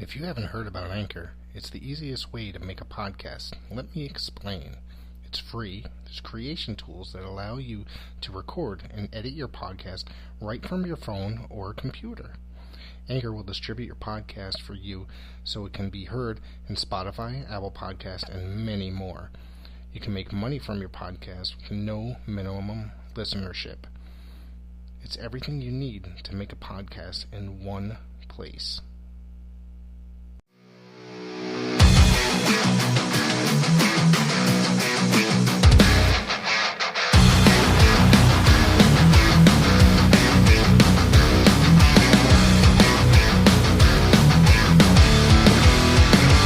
If you haven't heard about Anchor, it's the easiest way to make a podcast. Let me explain. It's free. There's creation tools that allow you to record and edit your podcast right from your phone or computer. Anchor will distribute your podcast for you so it can be heard in Spotify, Apple Podcasts, and many more. You can make money from your podcast with no minimum listenership. It's everything you need to make a podcast in one place.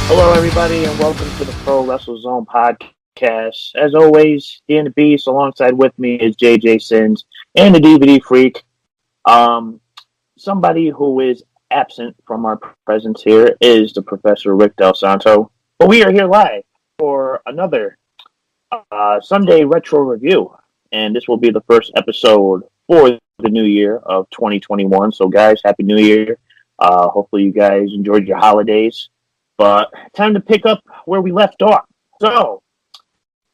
Hello, everybody, and welcome to the Pro Wrestle Zone podcast. As always, Dan the Beast, alongside with me is JJ Sins and the DVD Freak. Somebody who is absent from our presence here is the Professor Rick Del Santo. But we are here live for another Sunday Retro Review, and this will be the first episode for the new year of 2021. So, guys, Happy New Year. Hopefully you guys enjoyed your holidays. But time to pick up where we left off. So,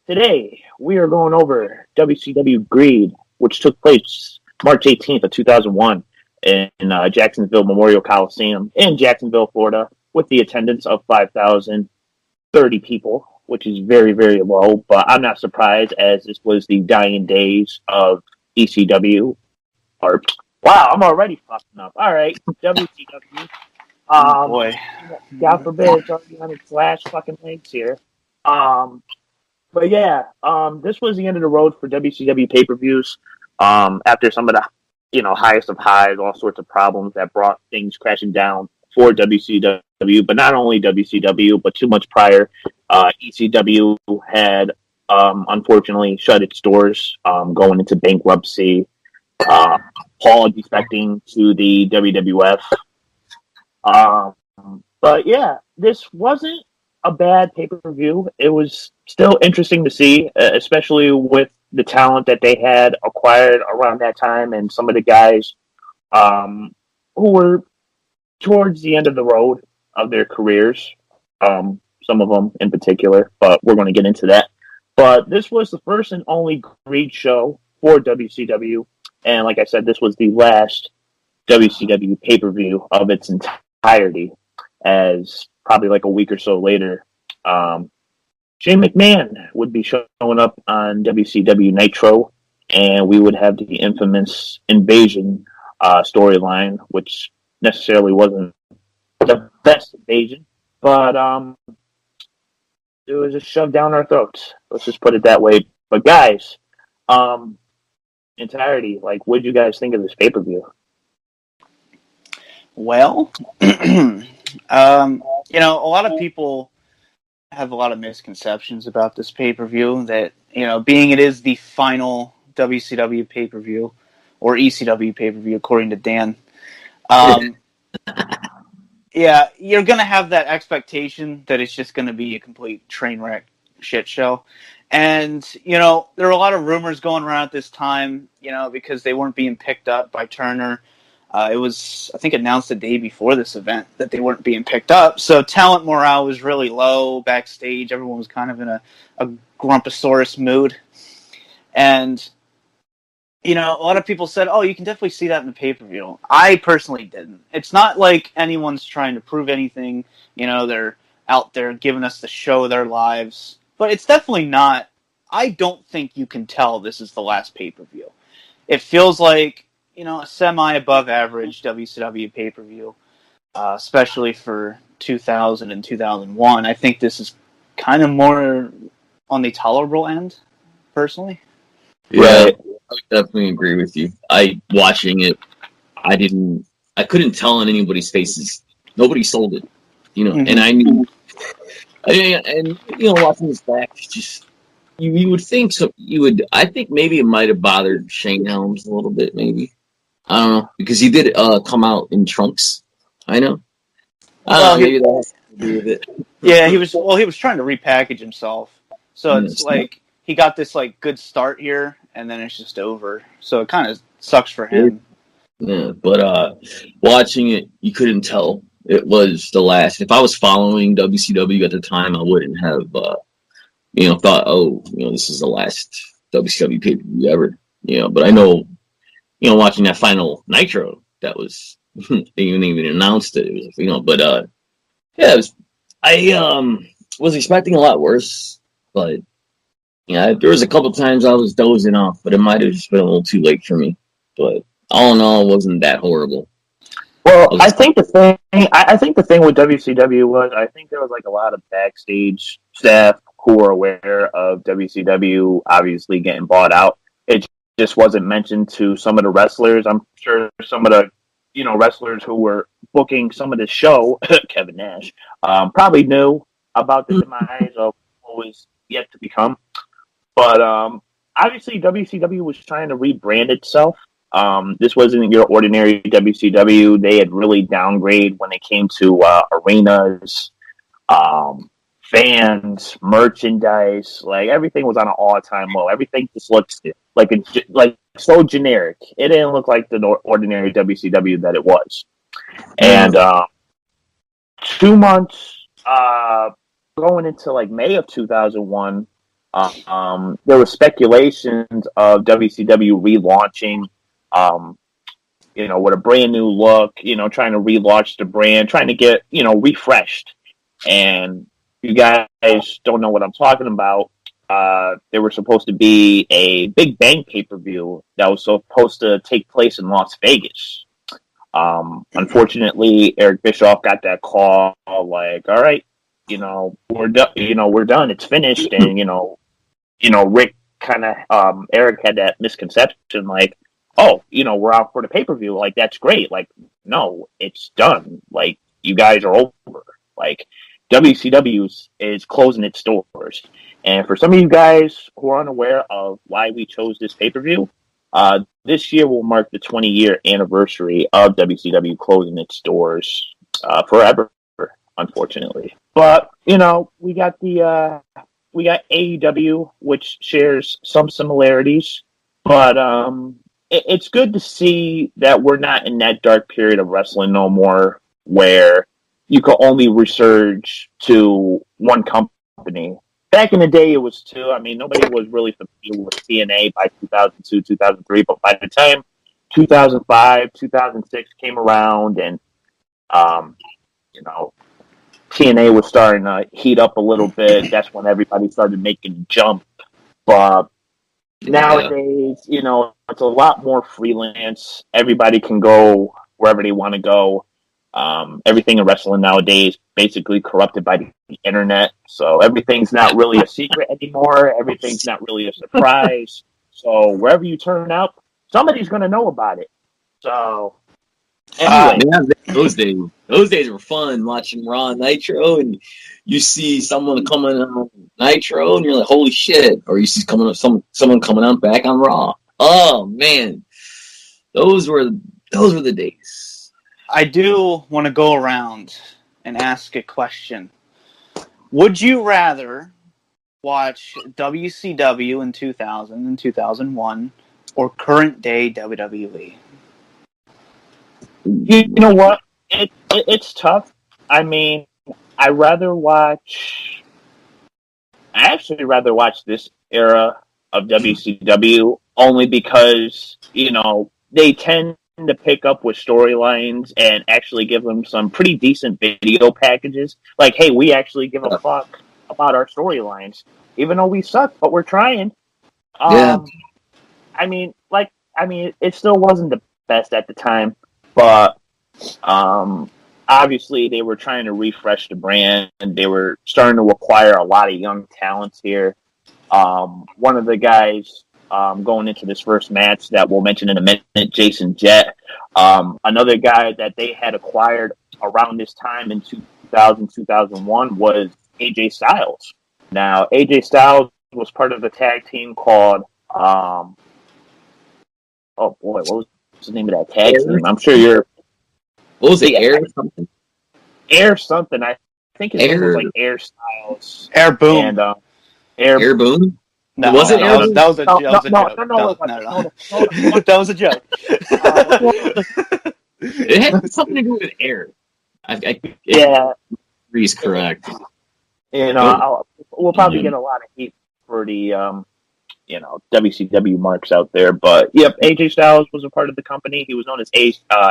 today we are going over WCW Greed, which took place March 18th of 2001 in Jacksonville Memorial Coliseum in Jacksonville, Florida, with the attendance of 5,030 people, which is very, very low. But I'm not surprised, as this was the dying days of ECW. Wow, I'm already fucking up. All right, WCW. Boy. God forbid it's already on its last fucking legs here. But yeah, this was the end of the road for WCW pay-per-views. After some of the, highest of highs, all sorts of problems that brought things crashing down for WCW, but not only WCW, but 2 months prior, ECW had, unfortunately shut its doors, going into bankruptcy. Paul defecting to the WWF. But yeah, this wasn't a bad pay-per-view. It was still interesting to see, especially with the talent that they had acquired around that time and some of the guys who were towards the end of the road of their careers, some of them in particular, but we're going to get into that. But this was the first and only Greed show for WCW, and like I said, this was the last WCW pay-per-view of its entirety, as probably like a week or so later, Shane McMahon would be showing up on WCW Nitro, and we would have the infamous Invasion storyline, which necessarily wasn't the best invasion, but it was just shoved down our throats. Let's just put it that way. But guys, entirety, like, what did you guys think of this pay-per-view? Well, a lot of people have a lot of misconceptions about this pay-per-view that, being it is the final WCW pay-per-view or ECW pay-per-view, according to Dan. Yeah, you're going to have that expectation that it's just going to be a complete train wreck shit show. And, there were a lot of rumors going around at this time, because they weren't being picked up by Turner. It was, I think, announced the day before this event that they weren't being picked up. So talent morale was really low backstage. Everyone was kind of in a Grumposaurus mood. And, a lot of people said, oh, you can definitely see that in the pay-per-view. I personally didn't. It's not like anyone's trying to prove anything. They're out there giving us the show of their lives. But it's definitely not. I don't think you can tell this is the last pay-per-view. It feels like, a semi-above average WCW pay-per-view, especially for 2000 and 2001. I think this is kind of more on the tolerable end, personally. Yeah, I would definitely agree with you. Watching it, I couldn't tell on anybody's faces. Nobody sold it, Mm-hmm. and I knew, watching this back, just, you would think so. I think maybe it might have bothered Shane Helms a little bit, maybe. I don't know, because he did come out in trunks. I know. Maybe that has to do with it. Yeah, he was trying to repackage himself. So it's like he got this good start here, and then it's just over. So it kind of sucks for him. Yeah, but watching it, you couldn't tell It was the last. If I was following WCW at the time, I wouldn't have, thought, this is the last WCW pay-per-view ever. But I know, watching that final Nitro, that was, they didn't even announced it. It was, it was, I was expecting a lot worse, but there was a couple times I was dozing off, but it might have just been a little too late for me. But all in all, it wasn't that horrible. Well, I think the thing with WCW was I think there was like a lot of backstage staff who were aware of WCW obviously getting bought out. It just wasn't mentioned to some of the wrestlers. I'm sure some of the wrestlers who were booking some of the show, Kevin Nash, probably knew about the demise of what was yet to become. But obviously WCW was trying to rebrand itself. This wasn't your ordinary WCW. They had really downgraded when it came to arenas, fans, merchandise. Like everything was on an all-time low. Everything just looked like so generic. It didn't look like the ordinary WCW that it was. And 2 months going into like May of 2001, there was speculations of WCW relaunching. With a brand new look, trying to relaunch the brand, trying to get, refreshed. And you guys don't know what I'm talking about. There was supposed to be a Big Bang pay-per-view that was supposed to take place in Las Vegas. Unfortunately, Eric Bischoff got that call like, all right, we're done, we're done. It's finished. And, Rick Eric had that misconception like, oh, we're out for the pay-per-view. Like, that's great. Like, no, it's done. Like, you guys are over. Like, WCW is closing its doors. And for some of you guys who are unaware of why we chose this pay-per-view, this year will mark the 20-year anniversary of WCW closing its doors forever, unfortunately. But, we got AEW, which shares some similarities. But it's good to see that we're not in that dark period of wrestling no more where you could only resurge to one company. Back in the day, it was two. I mean, nobody was really familiar with TNA by 2002, 2003, but by the time 2005, 2006 came around and, TNA was starting to heat up a little bit, that's when everybody started making the jump. But nowadays, it's a lot more freelance. Everybody can go wherever they want to go. Everything in wrestling nowadays basically corrupted by the internet. So everything's not really a secret anymore. Everything's not really a surprise. So wherever you turn up, somebody's going to know about it. So anyway. Those days were fun, watching Raw and Nitro, and you see someone coming on Nitro, and you're like, holy shit. Or you see someone coming on back on Raw. Oh, man. Those were the days. I do want to go around and ask a question. Would you rather watch WCW in 2000 and 2001 or current day WWE? You know what? It's tough. I mean, I actually rather watch this era of WCW only because, they tend to pick up with storylines and actually give them some pretty decent video packages. Like, hey, we actually give a fuck about our storylines, even though we suck, but we're trying. I mean, it still wasn't the best at the time, but obviously they were trying to refresh the brand and they were starting to acquire a lot of young talents here. One of the guys going into this first match that we'll mention in a minute, Jason Jett. Another guy that they had acquired around this time in 2000, 2001 was AJ Styles. Now, AJ Styles was part of the tag team called, what was the name of that tag team? I'm sure you're... What was it, Air something? Air something. I think his name was like Air Styles. Air Boom. And, Air Boom? No, was it Air Boom? That was a joke. That was a joke. Well, It had something to do with air. Yeah, he's correct. you know, we'll probably get a lot of heat for the WCW marks out there, but yep, AJ Styles was a part of the company. He was known as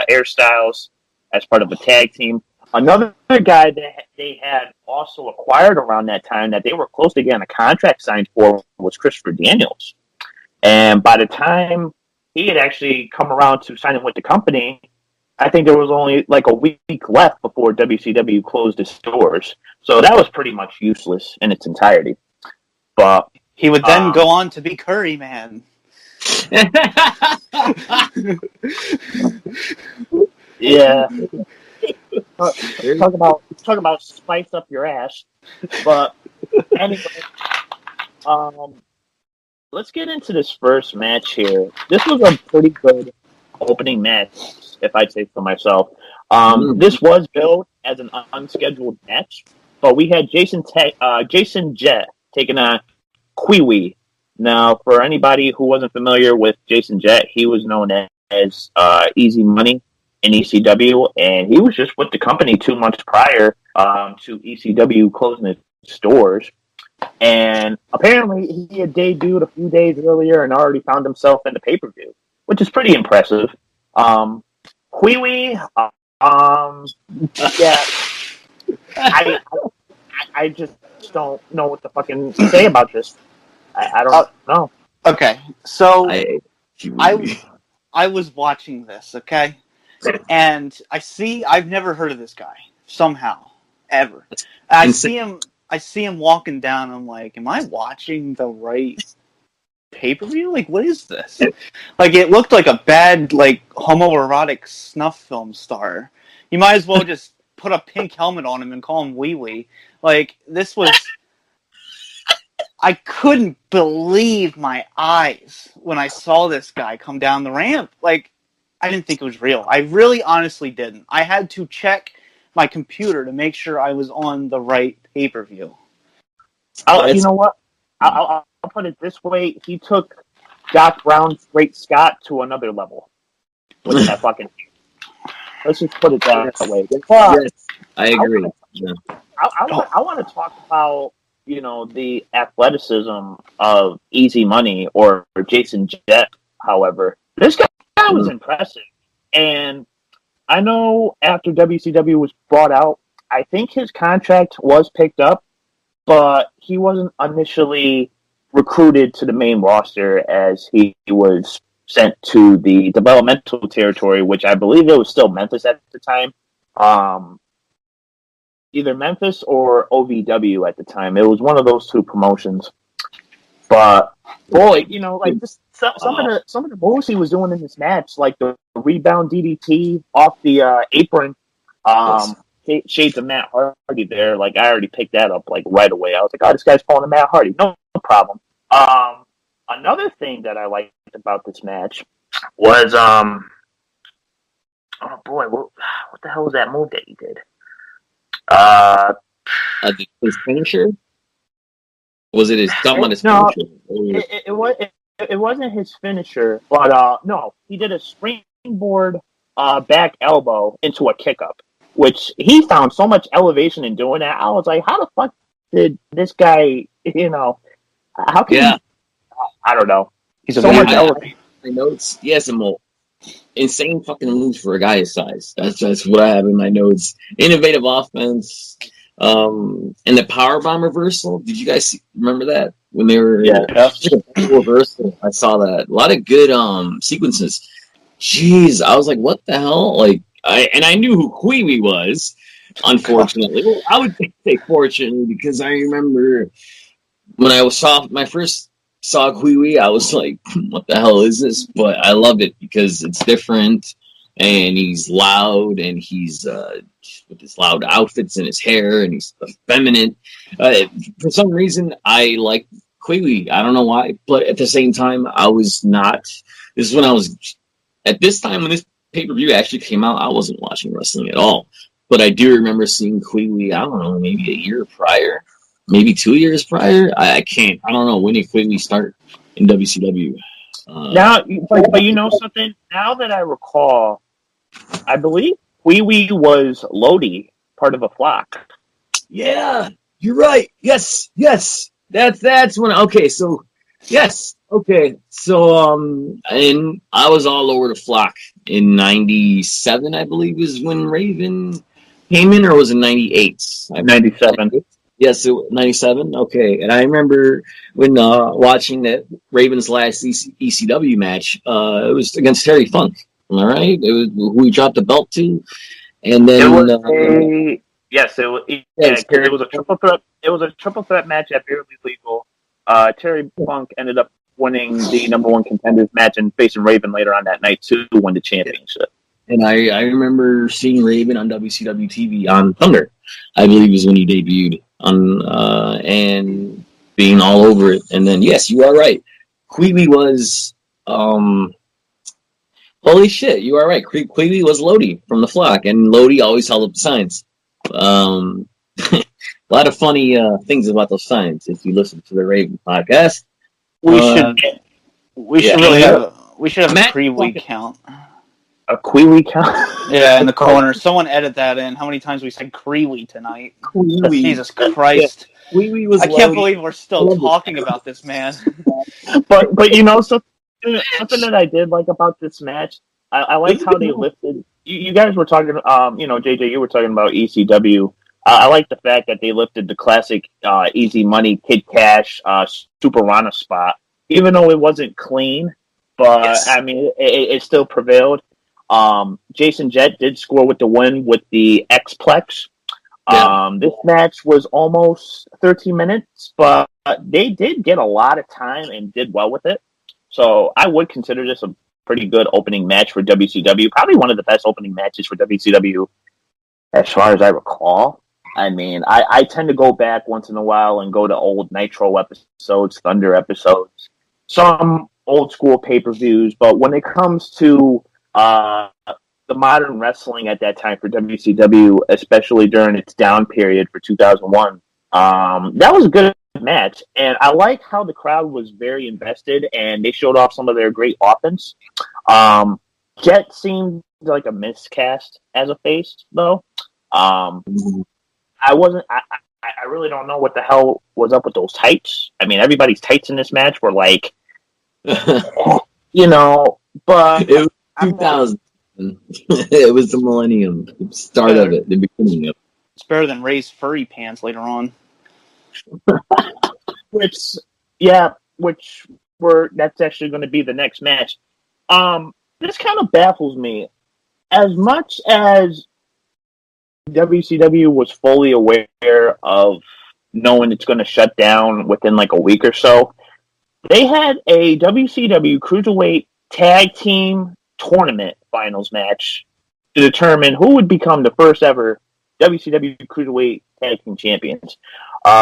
Air Styles as part of a tag team. Another guy that they had also acquired around that time that they were close to getting a contract signed for was Christopher Daniels. And by the time he had actually come around to signing with the company, I think there was only like a week left before WCW closed its doors. So that was pretty much useless in its entirety. But he would then go on to be Curry Man. Yeah. Talk about spice up your ass. But anyway, let's get into this first match here. This was a pretty good opening match, if I'd say so myself. This was billed as an unscheduled match, but we had Jason Jett taking on Kiwi. Now, for anybody who wasn't familiar with Jason Jett, he was known as Easy Money in ECW, and he was just with the company 2 months prior to ECW closing its doors. And apparently, he had debuted a few days earlier and already found himself in the pay-per-view, which is pretty impressive. Kiwi, yeah, I just don't know what to fucking say about this. I don't know. Okay, so I was watching this, okay? And I've never heard of this guy, somehow, ever. I see him walking down, I'm like, am I watching the right pay-per-view? Like, what is this? Like, it looked like a bad, like, homoerotic snuff film star. You might as well just put a pink helmet on him and call him Wee Wee. Like, this was... I couldn't believe my eyes when I saw this guy come down the ramp. Like, I didn't think it was real. I really honestly didn't. I had to check my computer to make sure I was on the right pay-per-view. You know what? I'll put it this way. He took Doc Brown's Great Scott to another level with that fucking... Let's just put it that way. Yes, I agree. I want to talk about, the athleticism of Easy Money or Jason Jett, however. This guy was impressive. And I know after WCW was brought out, I think his contract was picked up, but he wasn't initially recruited to the main roster as he was sent to the developmental territory, which I believe it was still Memphis at the time. Either Memphis or OVW at the time. It was one of those two promotions. But boy, some of the moves he was doing in this match, like the rebound DDT off the apron, shades of Matt Hardy there. Like, I already picked that up like right away. I was like, oh, this guy's pulling a Matt Hardy. No problem. Another thing that I liked about this match was oh boy, what the hell was that move that he did? His finisher? Was it his thumb on his finisher? It wasn't his finisher, but no, he did a springboard back elbow into a kick up, which he found so much elevation in doing that. I was like, how the fuck did this guy, how can he, I don't know. He's a so much elevation. My notes, he has some insane fucking moves for a guy his size. That's what I have in my notes. Innovative offense, and the powerbomb reversal. Did you guys remember that when they were reversal? I saw that. A lot of good sequences. Jeez, I was like, what the hell? Like, I knew who Kiwi was. Unfortunately, well, I would say fortunately, because I remember when I saw Kiwi, I was like, what the hell is this? But I love it because it's different, and he's loud, and he's with his loud outfits and his hair, and he's effeminate. For some reason, I like Kiwi. I don't know why, but at the same time, I was not. This is when I was, at this time when this pay-per-view actually came out, I wasn't watching wrestling at all. But I do remember seeing Kiwi, I don't know, maybe a year prior. Maybe 2 years prior. I don't know when did Kiwi start in WCW. Now, but you know something. Now that I recall, I believe Wee Wee was Lodi, part of a flock. Yeah, you're right. Yes. That's when. Okay, so yes. Okay, so and I was all over the flock in '97, I believe, is when Raven came in, or was it '98? 97. Yes, '97. Okay, and I remember when watching that Ravens last ECW match. It was against Terry Funk. All right, it was who he dropped the belt to, and then It was it was a triple threat. It was a triple threat match at Barely Legal. Terry Funk ended up winning the number one contenders match and facing Raven later on that night to win the championship. And I remember seeing Raven on WCW TV on Thunder, I believe is when he debuted on and being all over it. And then yes, you are right. Queeby was holy shit, you are right. Queeby was Lodi from the flock, and Lodi always held up the signs. A lot of funny things about those signs if you listen to the Raven podcast. We should have a pre-week count. A Queewee count? Yeah, in the corner. Someone edit that in. How many times we said Queewee tonight? Queewee. Jesus Christ. Yeah. Queewee was I can't believe we're still talking about this, man. but you know, something that I did like about this match, I like how they lifted. You guys were talking, JJ, you were talking about ECW. I like the fact that they lifted the classic Easy Money, Kid Cash, Super Rana spot, even though it wasn't clean. But yes. I mean, it still prevailed. Jason Jett did score with the win with the X-Plex. Yeah. This match was almost 13 minutes, but they did get a lot of time and did well with it. So I would consider this a pretty good opening match for WCW. Probably one of the best opening matches for WCW as far as I recall. I mean, I tend to go back once in a while and go to old Nitro episodes, Thunder episodes, some old school pay-per-views. But when it comes to the modern wrestling at that time for WCW, especially during its down period for 2001, that was a good match. And I like how the crowd was very invested and they showed off some of their great offense. Jet seemed like a miscast as a face, though. I really don't know what the hell was up with those tights. I mean, everybody's tights in this match were like, but it was 2000. It was the millennium start of it, the beginning of it. It's better than Ray's furry pants later on. That's actually going to be the next match. This kind of baffles me. As much as WCW was fully aware of knowing it's going to shut down within like a week or so, they had a WCW Cruiserweight Tag Team Tournament Finals match to determine who would become the first ever WCW Cruiserweight Tag Team Champions.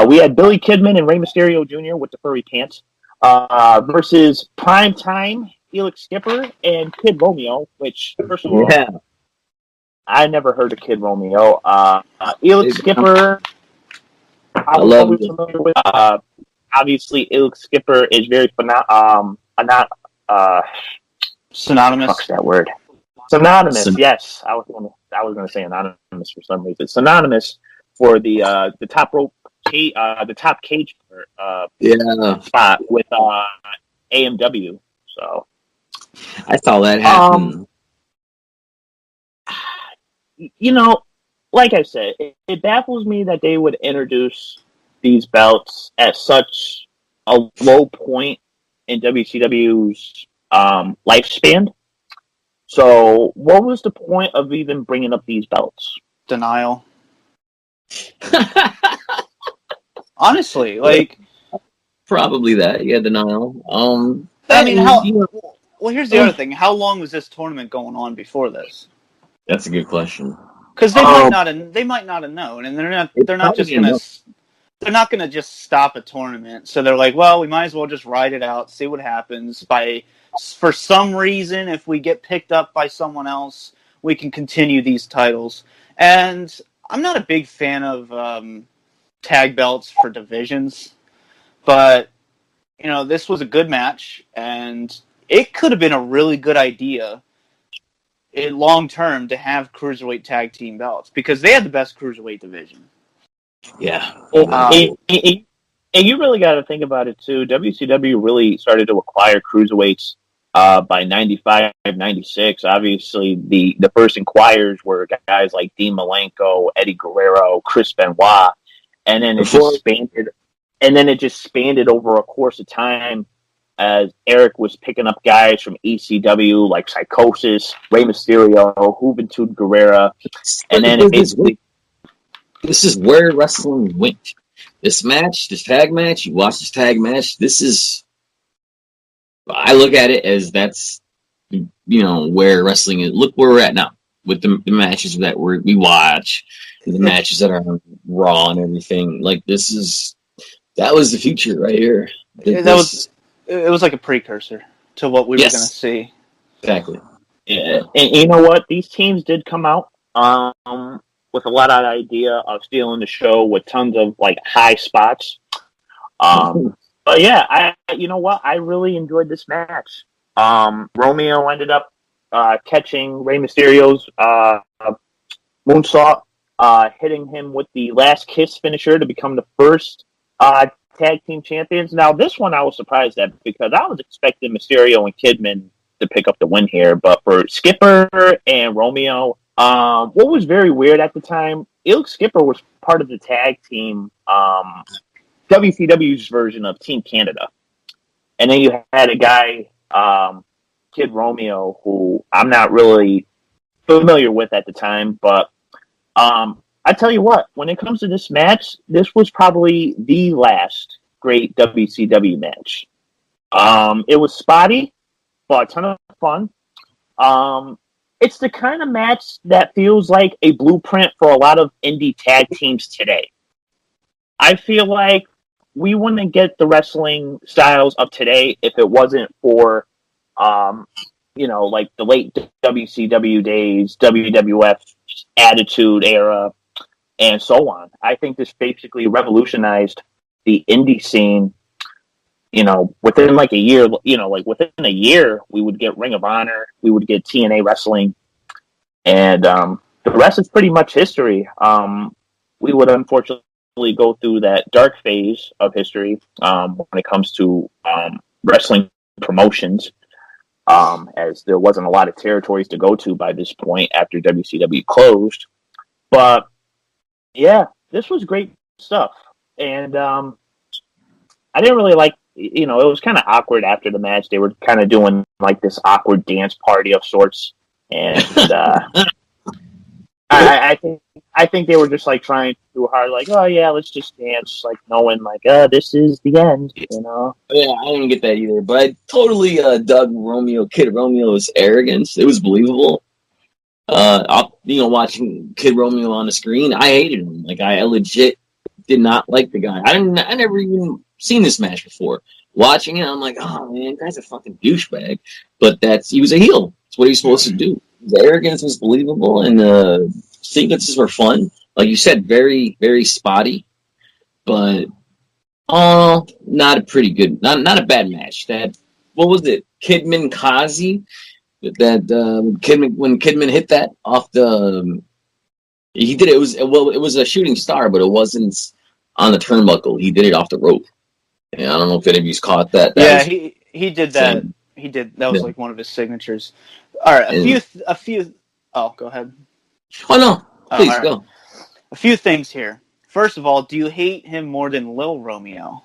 We had Billy Kidman and Rey Mysterio Jr. with the furry pants versus Prime Time, Elix Skipper, and Kid Romeo, which, first of all, I never heard of Kid Romeo. Elix Skipper, I was always familiar with. Obviously, Elix Skipper is very synonymous. What's that word? Synonymous. Yes, I was going to say anonymous for some reason. Synonymous for the top rope, the top cage spot with AMW. So I saw that happen. Like I said, it baffles me that they would introduce these belts at such a low point in WCW's lifespan. So, what was the point of even bringing up these belts? Denial. Honestly, like probably that. Yeah, denial. I mean, well, here's the other thing. How long was this tournament going on before this? That's a good question. Because they might not have known, and they're not gonna just stop a tournament. So they're like, well, we might as well just ride it out, see what happens. For some reason, if we get picked up by someone else, we can continue these titles. And I'm not a big fan of tag belts for divisions, but this was a good match, and it could have been a really good idea long term to have cruiserweight tag team belts because they had the best cruiserweight division. Yeah. And you really got to think about it too. WCW really started to acquire cruiserweights by 95, 96. Obviously, the first inquirers were guys like Dean Malenko, Eddie Guerrero, Chris Benoit, and then it just expanded. And then it just expanded over a course of time as Eric was picking up guys from ECW like Psychosis, Rey Mysterio, Juventud Guerrera, and then it basically. This is where wrestling went. This tag match, you watch this tag match, I look at it as that's, where wrestling is. Look where we're at now with the matches that we watch, the matches that are on Raw and everything. Like, that was the future right here. It was like a precursor to what we were going to see. Exactly. Yeah. And you know what? These teams did come out with a lot of idea of stealing the show with tons of high spots. But yeah, you know what? I really enjoyed this match. Romeo ended up catching Rey Mysterio's moonsault, hitting him with the last kiss finisher to become the first tag team champions. Now, this one I was surprised at because I was expecting Mysterio and Kidman to pick up the win here, but for Skipper and Romeo, what was very weird at the time, Skipper was part of the tag team, WCW's version of Team Canada. And then you had a guy, Kid Romeo, who I'm not really familiar with at the time, but I tell you what, when it comes to this match, this was probably the last great WCW match. It was spotty, but a ton of fun. It's the kind of match that feels like a blueprint for a lot of indie tag teams today. I feel like we wouldn't get the wrestling styles of today if it wasn't for, the late WCW days, WWF Attitude Era, and so on. I think this basically revolutionized the indie scene. Within a year, within a year, we would get Ring of Honor, we would get TNA Wrestling, and the rest is pretty much history. We would unfortunately go through that dark phase of history when it comes to wrestling promotions, as there wasn't a lot of territories to go to by this point after WCW closed. But yeah, this was great stuff, and I didn't really like. It was kind of awkward after the match. They were kind of doing this awkward dance party of sorts, and I think they were just trying too hard, oh yeah, let's just dance, knowing this is the end, Yeah, I didn't get that either, but I totally dug Kid Romeo's arrogance. It was believable. Watching Kid Romeo on the screen, I hated him. I legit did not like the guy. I never even seen this match before. Watching it, I'm like, oh man, guy's a fucking douchebag. But he was a heel. That's what he's supposed to do. The arrogance was believable, and the sequences were fun. Like you said, very, very spotty. But not a pretty good, not a bad match. What was it? Kidman Kazi? Kidman, when Kidman hit that off he did it. It was a shooting star, but it wasn't on the turnbuckle. He did it off the rope. Yeah, I don't know if any of you's caught that. He did that. He did. That was one of his signatures. All right, a few. Oh, go ahead. Oh no, please go. A few things here. First of all, do you hate him more than Lil Romeo?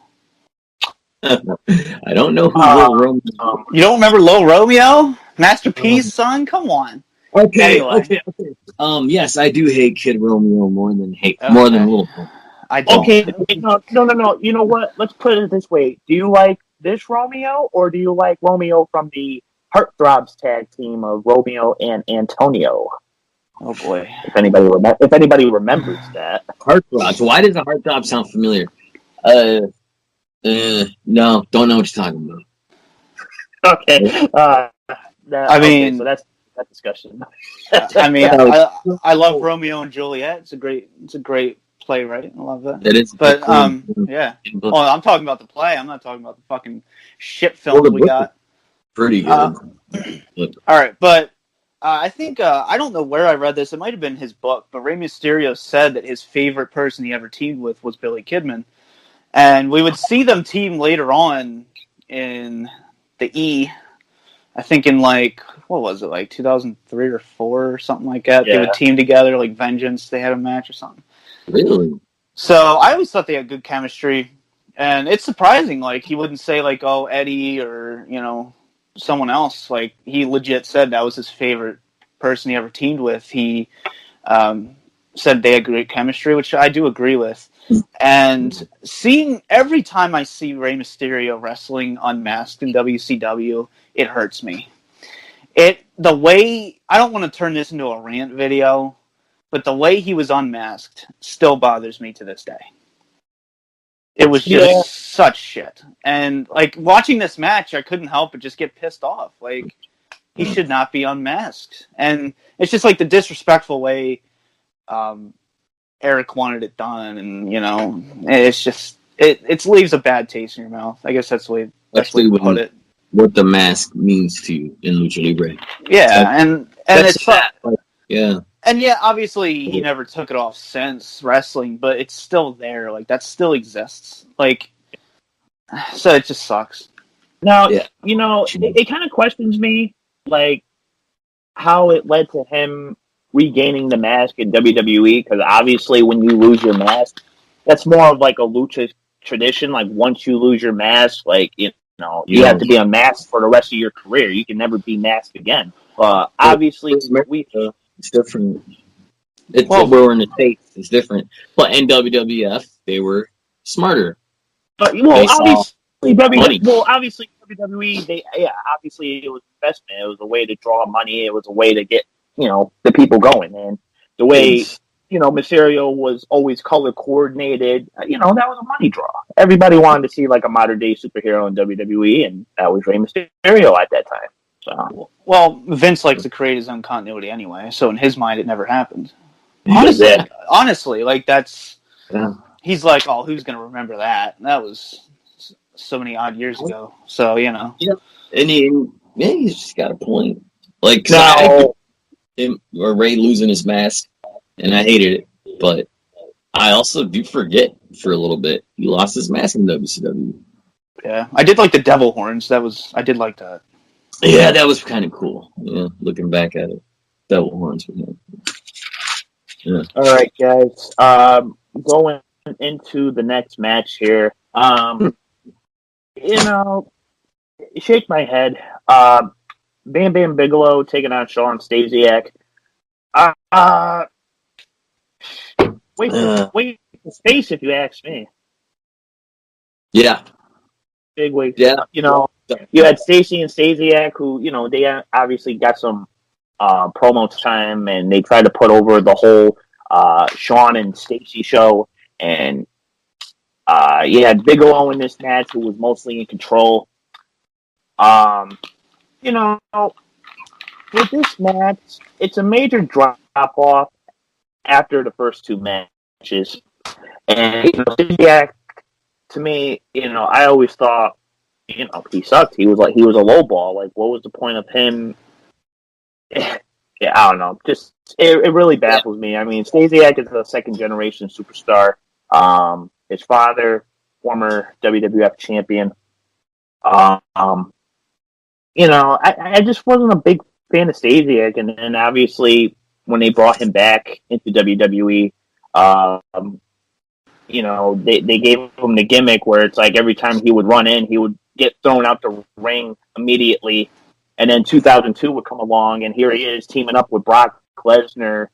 I don't know who Lil Romeo is. You don't remember Lil Romeo? Master P's son? Come on. Okay. Yes, I do hate Kid Romeo more than Lil. I don't. Okay, no. You know what? Let's put it this way. Do you like this Romeo, or do you like Romeo from the Heartthrobs tag team of Romeo and Antonio? Oh boy! If anybody remembers that. Heartthrobs. Why does the Heartthrobs sound familiar? No, don't know what you're talking about. Okay. So that's that discussion. I love Romeo and Juliet. It's a great play, right? I love that. It is. But yeah. Oh, I'm talking about the play. I'm not talking about the fucking shit films we got. Pretty good. All right, but I think, I don't know where I read this. It might have been his book, but Rey Mysterio said that his favorite person he ever teamed with was Billy Kidman. And we would see them team later on in the E. I think in like, what was it, like 2003 or 4 or something like that. Yeah. They would team together, like Vengeance. They had a match or something. Really? So I always thought they had good chemistry. And it's surprising, like, he wouldn't say, like, oh, Eddie or, you know, someone else. Like, he legit said that was his favorite person he ever teamed with. He said they had great chemistry, which I do agree with. And every time I see Rey Mysterio wrestling unmasked in WCW, it hurts me. I don't want to turn this into a rant video, but the way he was unmasked still bothers me to this day. It was just such shit. And, like, watching this match, I couldn't help but just get pissed off. Like, he should not be unmasked. And it's just, like, the disrespectful way Eric wanted it done. And, you know, it's just, it leaves a bad taste in your mouth. I guess that's the way to put it. What the mask means to you in Lucha Libre. Yeah, and it's yeah. And yeah, obviously he never took it off since wrestling, but it's still there. Like, that still exists. Like, so it just sucks. Now, you know, it kind of questions me, like, how it led to him regaining the mask in WWE, because obviously when you lose your mask, that's more of like a lucha tradition. Like, once you lose your mask, like, you know, you have to be unmasked for the rest of your career. You can never be masked again. Obviously, it's different. We're in the States. It's different. But in WWF, they were smarter. But obviously WWE, obviously it was investment. It was a way to draw money. It was a way to get, you know, the people going. And the way, you know, Mysterio was always color coordinated, you know, that was a money draw. Everybody wanted to see like a modern day superhero in WWE, and that was Rey Mysterio at that time. So. Well, Vince likes to create his own continuity anyway, so in his mind it never happened. Honestly, like, that's... Yeah. He's like, oh, who's going to remember that? That was so many odd years ago. So, you know. Yeah, and he's just got a point. Like, or Ray losing his mask, and I hated it. But I also do forget for a little bit. He lost his mask in WCW. Yeah, I did like the devil horns. I did like that. Yeah, that was kind of cool. Yeah, looking back at it. Devil horns. Yeah. All right, guys. Going into the next match here. You know, shake my head. Bam Bam Bigelow taking on Sean Stasiak. Wait for space, if you ask me. Yeah. Big wig. Yeah. You know, you had Stacy and Stasiak, who, you know, they obviously got some promo time, and they tried to put over the whole Sean and Stacy show. And you had Bigelow in this match, who was mostly in control. You know, with this match, it's a major drop-off after the first two matches. And, you know, Stasiak, to me, you know, I always thought, you know, he sucked. He was a low ball. Like, what was the point of him? Yeah, I don't know. Just, it really baffles me. I mean, Stasiak is a second-generation superstar. His father, former WWF champion. You know, I just wasn't a big fan of Stasiak, and then obviously when they brought him back into WWE, you know, they gave him the gimmick where it's like every time he would run in, he would get thrown out the ring immediately, and then 2002 would come along, and here he is teaming up with Brock Lesnar,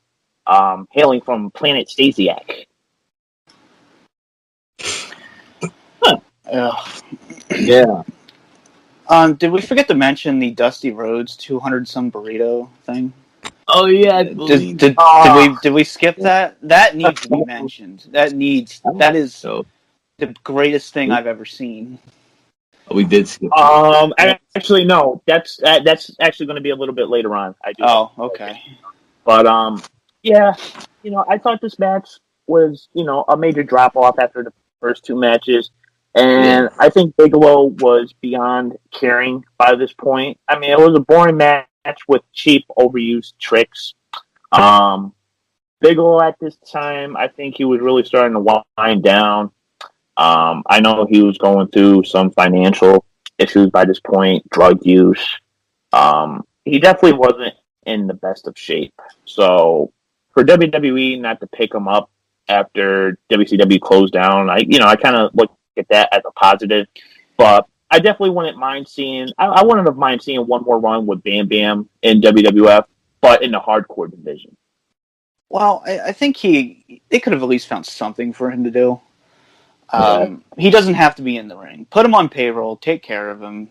hailing from Planet Stasiak. Yeah. Did we forget to mention the Dusty Rhodes 200-some burrito thing? Oh yeah. Did we skip that? That needs to be mentioned. That is the greatest thing I've ever seen. We did skip. Actually, no. That's actually going to be a little bit later on. Okay. But yeah, you know, I thought this match was, you know, a major drop off after the first two matches. And I think Bigelow was beyond caring by this point. I mean, it was a boring match. with cheap, overused tricks. Bigelow at this time, I think he was really starting to wind down. I know he was going through some financial issues by this point, drug use. He definitely wasn't in the best of shape. So for WWE not to pick him up after WCW closed down, I kind of look at that as a positive. But I definitely wouldn't mind seeing. I wouldn't have mind seeing one more run with Bam Bam in WWF, but in the hardcore division. Well, I think they could have at least found something for him to do. He doesn't have to be in the ring. Put him on payroll. Take care of him.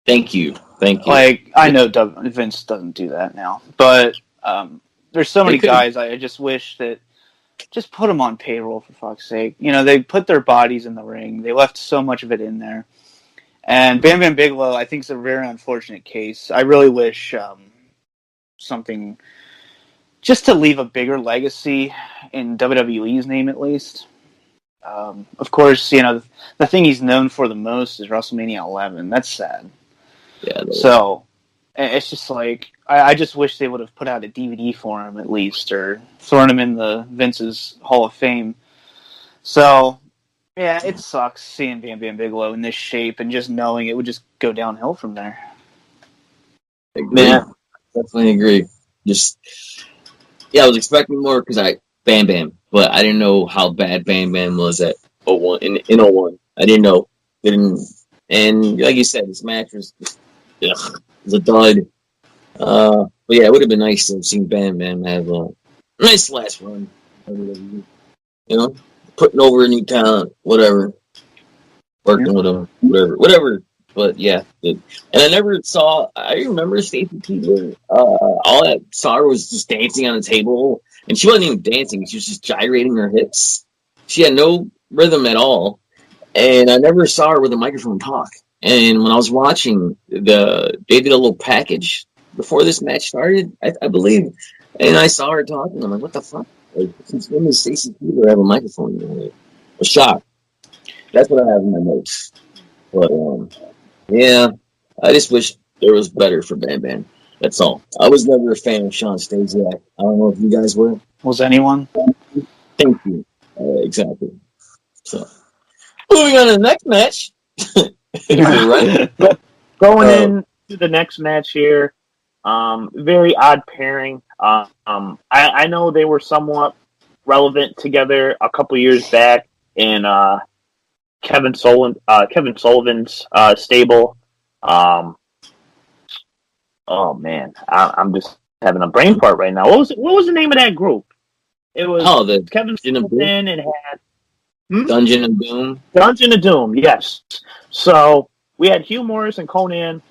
Thank you. Like, I know Vince doesn't do that now, but there's so many guys. I just wish that just put them on payroll, for fuck's sake. They put their bodies in the ring. They left so much of it in there. And Bam Bam Bigelow, I think, is a very unfortunate case. I really wish something just to leave a bigger legacy in WWE's name, at least. Of course, the thing he's known for the most is WrestleMania 11. That's sad. Yeah. So it's just like I just wish they would have put out a DVD for him at least, or thrown him in the Vince's Hall of Fame. So yeah, it sucks seeing Bam Bam Bigelow in this shape and just knowing it would just go downhill from there. Yeah, definitely agree. I was expecting more because Bam Bam, but I didn't know how bad Bam Bam was at 01 in 01. I didn't know. And like you said, this match was a dud. But yeah, it would have been nice to have seen Bam Bam have a nice last run. Putting over a new talent, whatever. Working with him, whatever. But yeah, and I remember Stacey Keebler. All I saw her was just dancing on the table, and she wasn't even dancing; she was just gyrating her hips. She had no rhythm at all, and I never saw her with a microphone talk. And when I was watching, they did a little package before this match started, I believe, and I saw her talking. I'm like, "What the fuck?" Like, since when does Stacey Keebler have a microphone? I was shocked. That's what I have in my notes. But yeah, I just wish there was better for Bam Bam. That's all. I was never a fan of Sean Stasiak. I don't know if you guys were. Was anyone? Thank you. Exactly. So, moving on to the next match. Right? Going into the next match here, very odd pairing. I know they were somewhat relevant together a couple years back in Kevin Sullivan's stable. Oh man, I'm just having a brain fart right now. What was the name of that group? It was the Kevin Sullivan and had Dungeon of Doom. Dungeon of Doom, yes. So we had Hugh Morris and Conan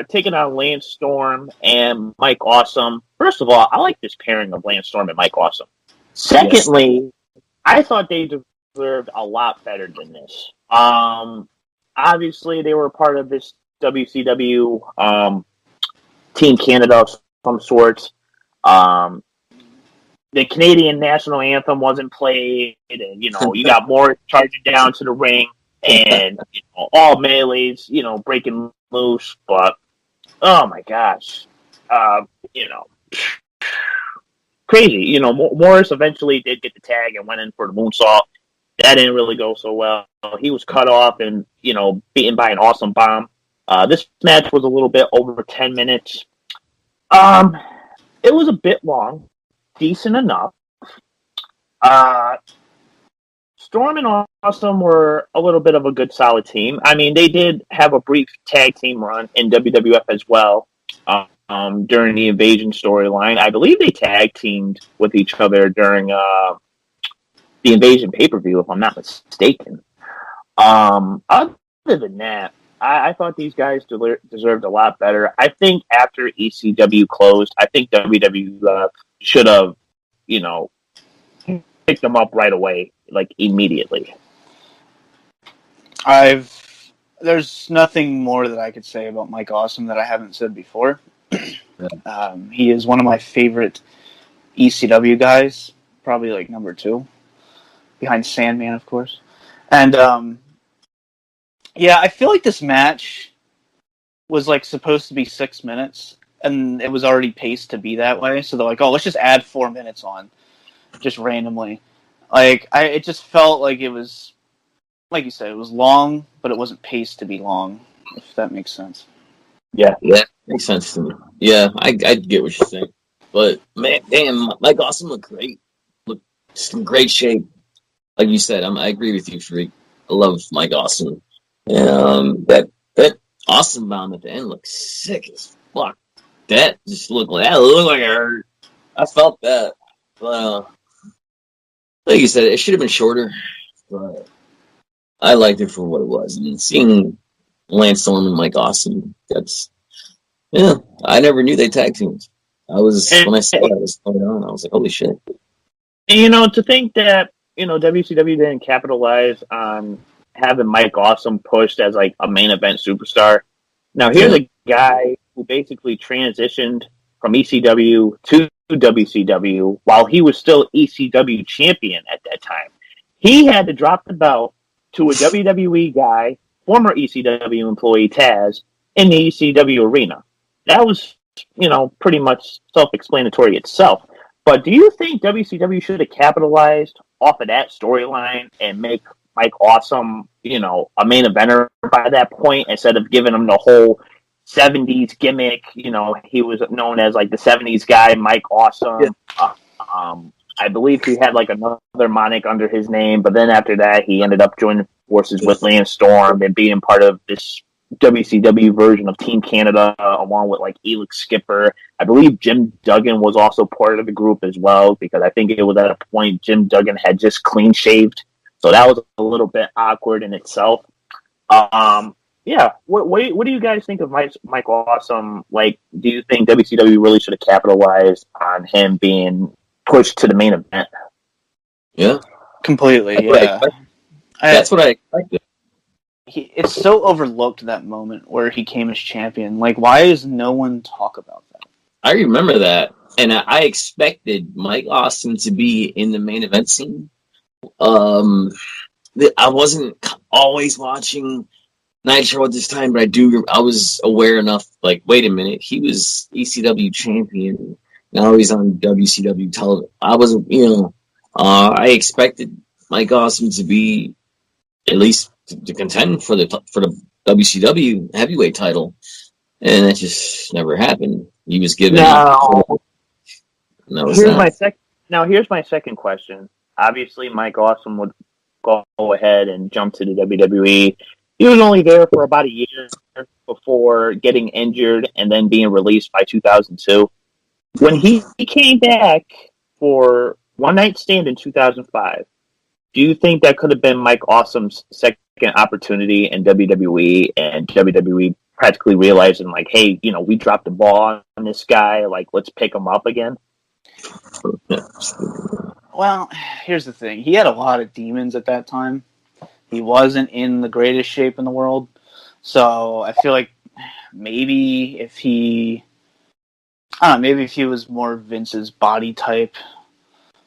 taking on Lance Storm and Mike Awesome. First of all, I like this pairing of Lance Storm and Mike Awesome. Secondly, I thought they deserved a lot better than this. Obviously, they were part of this WCW Team Canada of some sorts. The Canadian national anthem wasn't played, and you got Morris charging down to the ring, and all melees, breaking loose. But oh my gosh, crazy. Morris eventually did get the tag and went in for the moonsault. That didn't really go so well. He was cut off and beaten by an awesome bomb. This match was a little bit over 10 minutes. It was a bit long, decent enough. Storm and Awesome were a little bit of a good, solid team. I mean, they did have a brief tag team run in WWF as well during the Invasion storyline. I believe they tag teamed with each other during the Invasion pay-per-view, if I'm not mistaken. Other than that, I thought these guys deserved a lot better. I think after ECW closed, I think WWF should have, picked them up right away, like immediately. There's nothing more that I could say about Mike Awesome that I haven't said before. He is one of my favorite ECW guys, probably like number 2, behind Sandman, of course. And I feel like this match was like supposed to be 6 minutes, and it was already paced to be that way. So they're like, "Oh, let's just add 4 minutes on, just randomly." Like, it just felt like it was, like you said, it was long, but it wasn't paced to be long. If that makes sense. Yeah, makes sense to me. Yeah, I get what you're saying. But man, damn, Mike Awesome looked great. Looked just in great shape. Like you said, I agree with you, Freak. I love Mike Awesome. And that Awesome bomb at the end looked sick as fuck. That looked like it hurt. I felt that. But like you said, it should have been shorter. But I liked it for what it was. I mean, seeing Lance Storm and Mike Awesome, I never knew they tag teams. When I saw that was going on, I was like, holy shit. And, to think that, WCW didn't capitalize on having Mike Awesome pushed as, like, a main event superstar. Now, here's a guy who basically transitioned from ECW to WCW while he was still ECW champion at that time. He had to drop the belt to a WWE guy, former ECW employee Taz, in the ECW arena. That was, pretty much self-explanatory itself. But do you think WCW should have capitalized off of that storyline and make Mike Awesome, a main eventer by that point instead of giving him the whole 70s gimmick? He was known as like the 70s guy, Mike Awesome. Yeah. I believe he had like another moniker under his name, but then after that he ended up joining forces with Lance Storm and being part of this WCW version of Team Canada, along with like Elix Skipper. I believe Jim Duggan was also part of the group as well, because I think it was at a point Jim Duggan had just clean shaved, so that was a little bit awkward in itself. Yeah, what do you guys think of Mike Awesome? Like, do you think WCW really should have capitalized on him being pushed to the main event? Yeah, completely. That's what I expected. It's so overlooked, that moment where he came as champion. Like, why does no one talk about that? I remember that, and I expected Mike Awesome to be in the main event scene. I wasn't always watching Nitro at this time, but I was aware enough, like, wait a minute, he was ECW champion, now he's on WCW television. I expected Mike Awesome to be at least to contend for the WCW heavyweight title, and that just never happened. He was given. Here's my second question. Obviously, Mike Awesome would go ahead and jump to the WWE. He was only there for about a year before getting injured and then being released by 2002. When he came back for One Night Stand in 2005, do you think that could have been Mike Awesome's second opportunity in WWE, and WWE practically realizing, like, hey, we dropped the ball on this guy, like, let's pick him up again? Well, here's the thing. He had a lot of demons at that time. He wasn't in the greatest shape in the world. So I feel like maybe if he was more Vince's body type,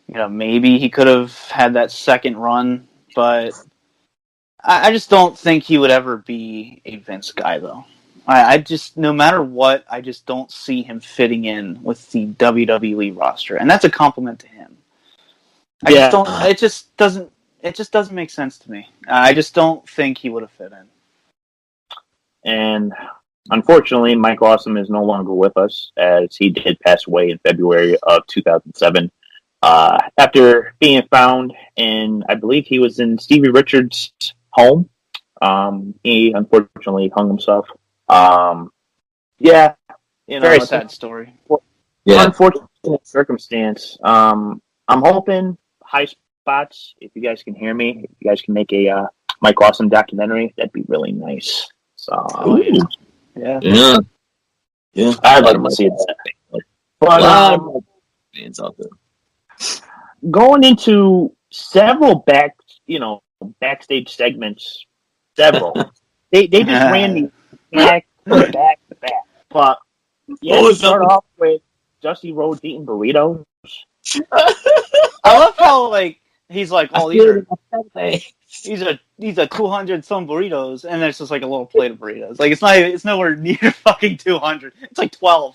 maybe he could have had that second run, but I just don't think he would ever be a Vince guy, though. I just, no matter what, I just don't see him fitting in with the WWE roster, and that's a compliment to him. It just doesn't make sense to me. I just don't think he would have fit in. And unfortunately, Mike Awesome is no longer with us, as he did pass away in February of 2007. After being found in, I believe he was in Stevie Richards' home. He unfortunately hung himself. Very sad story. Unfortunate circumstance. I'm hoping High Spots, if you guys can hear me, if you guys can make a Mike Awesome documentary, that'd be really nice. So, yeah. I'd like to see that. But fans out there. Going into several backstage segments, they just ran these back to back. But start off with Dusty Rhodes eating burritos. I love how, like, He's like, oh, these are 200 some burritos, and there's just like a little plate of burritos. Like it's nowhere near fucking 200. It's like 12.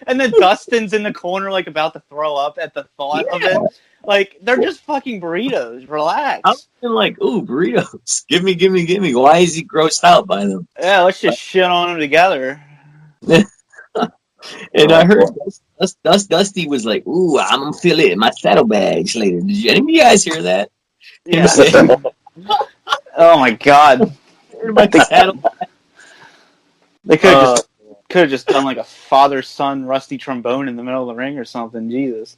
And then Dustin's in the corner, like about to throw up at the thought of it. Like they're just fucking burritos. Relax. I'm like, ooh, burritos. Give me. Why is he grossed out by them? Yeah, let's just shit on them together. And I heard Dusty was like, ooh, I'm gonna fill it in my saddlebags later. Did any of you guys hear that? Yeah. Oh my god. They could have just done like a father-son rusty trombone in the middle of the ring or something. Jesus.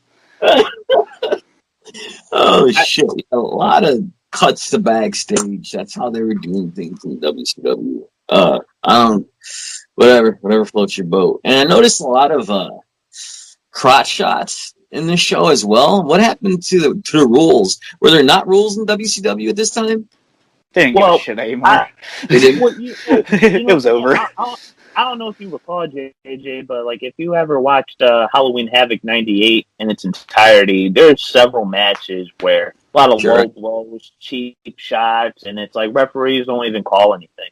Oh shit! A lot of cuts to backstage. That's how they were doing things in WCW. I don't. Whatever floats your boat. And I noticed a lot of crotch shots in this show as well. What happened to the rules? Were there not rules in WCW at this time? They didn't give a shit anymore. They didn't. It was over. I don't know if you recall, JJ, but like if you ever watched Halloween Havoc '98 in its entirety, there's several matches where a lot of low blows, cheap shots, and it's like referees don't even call anything.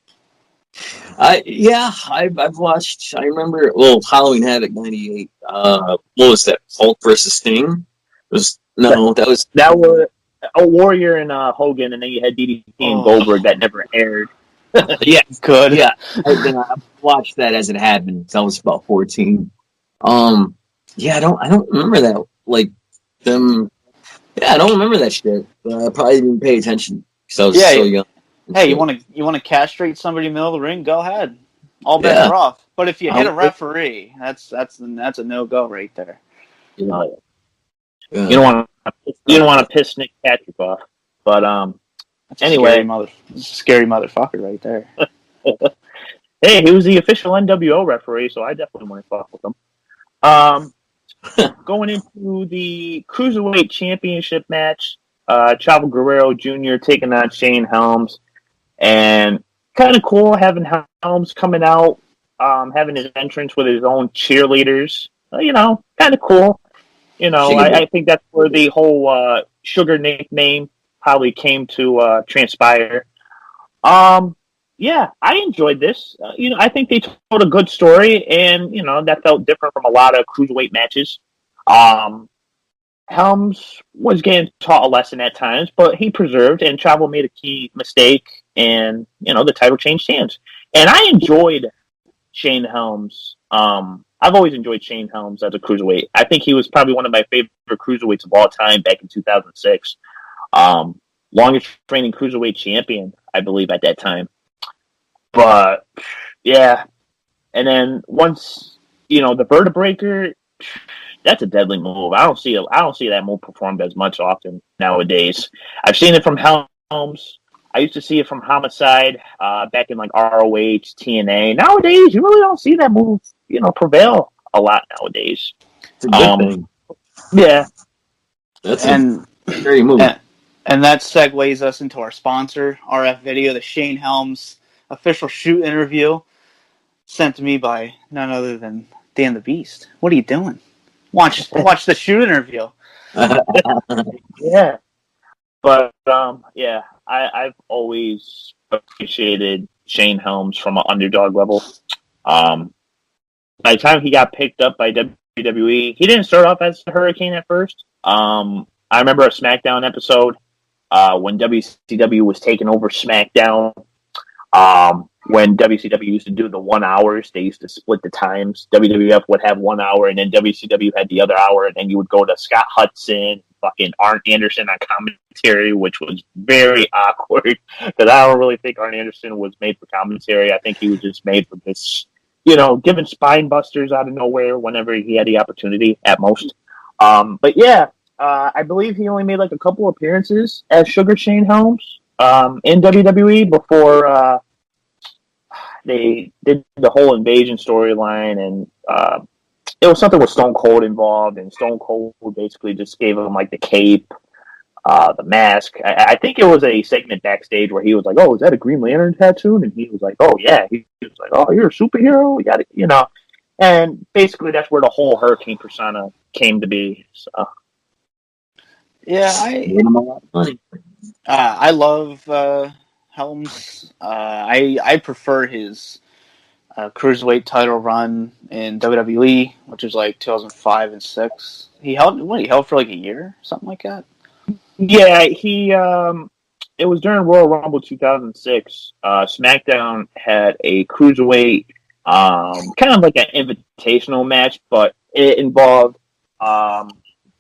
I've watched. I remember. Well, Halloween Havoc '98. What was that? Hulk versus Sting. That was a Warrior and Hogan, and then you had DDP and Goldberg that never aired. Yeah, good. Yeah, I watched that as it happened. I was about 14. I don't remember that. Like them. Yeah, I don't remember that shit. I probably didn't pay attention because I was so young. Hey, you want to castrate somebody in the middle of the ring? Go ahead. All bets are off. But if you hit a referee, that's a no-go right there. You don't want to piss Nick Patrick off. But that's anyway, scary motherfucker right there. Hey, he was the official NWO referee, so I definitely want to fuck with him. Going into the Cruiserweight Championship match, Chavo Guerrero Jr. taking on Shane Helms. And kind of cool having Helms coming out, having his entrance with his own cheerleaders. Kind of cool. I think that's where the whole Sugar nickname probably came to transpire. I enjoyed this. I think they told a good story, and that felt different from a lot of Cruiserweight matches. Helms was getting taught a lesson at times, but he persevered, and Chavo made a key mistake, and the title changed hands. And I enjoyed Shane Helms. I've always enjoyed Shane Helms as a cruiserweight. I think he was probably one of my favorite cruiserweights of all time back in 2006. Longest reigning cruiserweight champion, I believe, at that time. But yeah, and then once the Vertebreaker. That's a deadly move. I don't see that move performed as much often nowadays. I've seen it from Helms. I used to see it from Homicide back in like ROH, TNA. Nowadays, you really don't see that move, prevail a lot nowadays. It's a good thing. Yeah, that's a very move. And that segues us into our sponsor, RF Video, the Shane Helms official shoot interview, sent to me by none other than Dan the Beast. What are you doing? Watch the shoot interview. Yeah. But, I've always appreciated Shane Helms from an underdog level. By the time he got picked up by WWE, he didn't start off as the Hurricane at first. I remember a SmackDown episode when WCW was taking over SmackDown. When WCW used to do the 1 hours, they used to split the times. WWF would have 1 hour, and then WCW had the other hour, and then you would go to Scott Hudson, fucking Arn Anderson on commentary, which was very awkward, because I don't really think Arn Anderson was made for commentary. I think he was just made for this, giving spine busters out of nowhere whenever he had the opportunity, at most. I believe he only made like a couple appearances as Sugar Shane Helms in WWE before they did the whole invasion storyline, and it was something with Stone Cold involved, and Stone Cold basically just gave him like the cape, the mask. I think it was a segment backstage where he was like, "Oh, is that a Green Lantern tattoo?" And he was like, "Oh yeah." He was like, "Oh, you're a superhero." And basically that's where the whole Hurricane persona came to be. So. Yeah, Made him a lot of money. I love Helms. I prefer his cruiserweight title run in WWE, which was like 2005 and 6. He held for like a year, something like that. Yeah, it was during Royal Rumble 2006. SmackDown had a cruiserweight, kind of like an invitational match, but it involved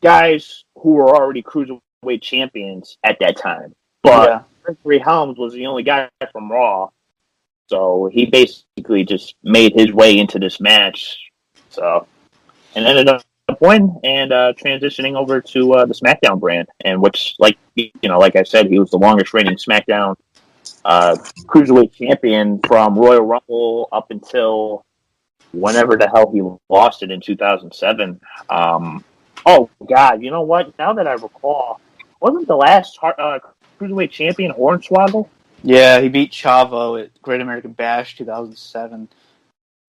guys who were already cruiserweight champions at that time. But Gregory Helms was the only guy from Raw, so he basically just made his way into this match. So, and ended up winning and transitioning over to the SmackDown brand, and which, like I said, he was the longest reigning SmackDown cruiserweight champion from Royal Rumble up until whenever the hell he lost it in 2007. Oh God, you know what? Now that I recall, wasn't the last cruiserweight champion Hornswoggle? Yeah, he beat Chavo at Great American Bash 2007,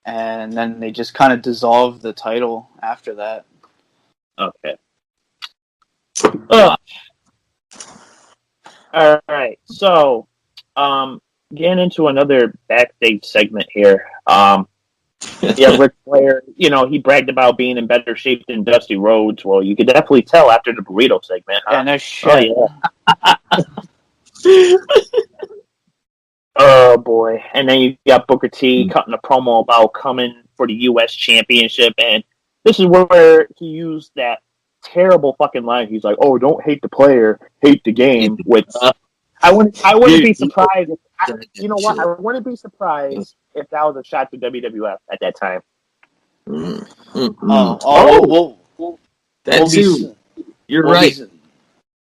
and then they just kind of dissolved the title after that. Okay. All right. So, getting into another backstage segment here. Ric Flair, he bragged about being in better shape than Dusty Rhodes. Well, you could definitely tell after the burrito segment. Yeah, no shit. Oh, yeah. Oh, boy. And then you got Booker T cutting a promo about coming for the U.S. Championship, and this is where he used that terrible fucking line. He's like, "Oh, don't hate the player, hate the game." Which I wouldn't be surprised. You know what? I wouldn't be surprised if that was a shot to WWF at that time. You're right.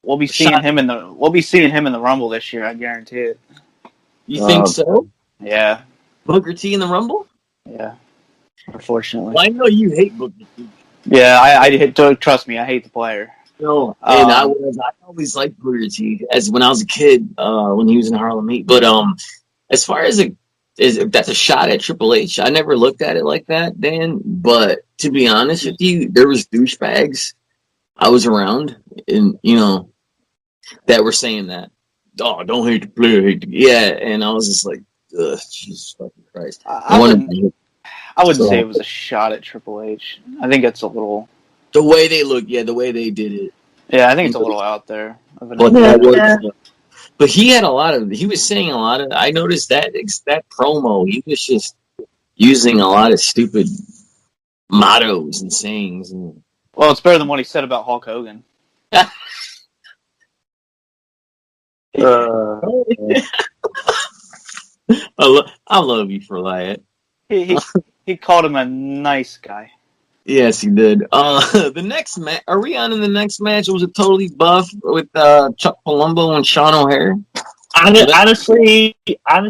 We'll be seeing him in the Rumble this year. I guarantee it. You think so? Yeah. Booker T in the Rumble? Yeah. Unfortunately. Well, I know you hate Booker T. Yeah, I trust me. I hate the player. No, and I always liked Booker T as when I was a kid when he was in Harlem Heat. But as far as if that's a shot at Triple H, I never looked at it like that, Dan. But to be honest with you, there was douchebags I was around, and that were saying that. Oh, don't hate the player, and I was just like, ugh, Jesus fucking Christ. I wouldn't say it was a shot at Triple H. I think it's a little... The way they look, the way they did it. Yeah, I think it's a little out there. But he had he was saying a lot of, I noticed that promo, he was just using a lot of stupid mottos and sayings. Well, it's better than what he said about Hulk Hogan. I love you for that. He called him a nice guy. Yes, he did. The next match, are we on in the next match? Was it totally buff with Chuck Palumbo and Sean O'Hare? Honestly, I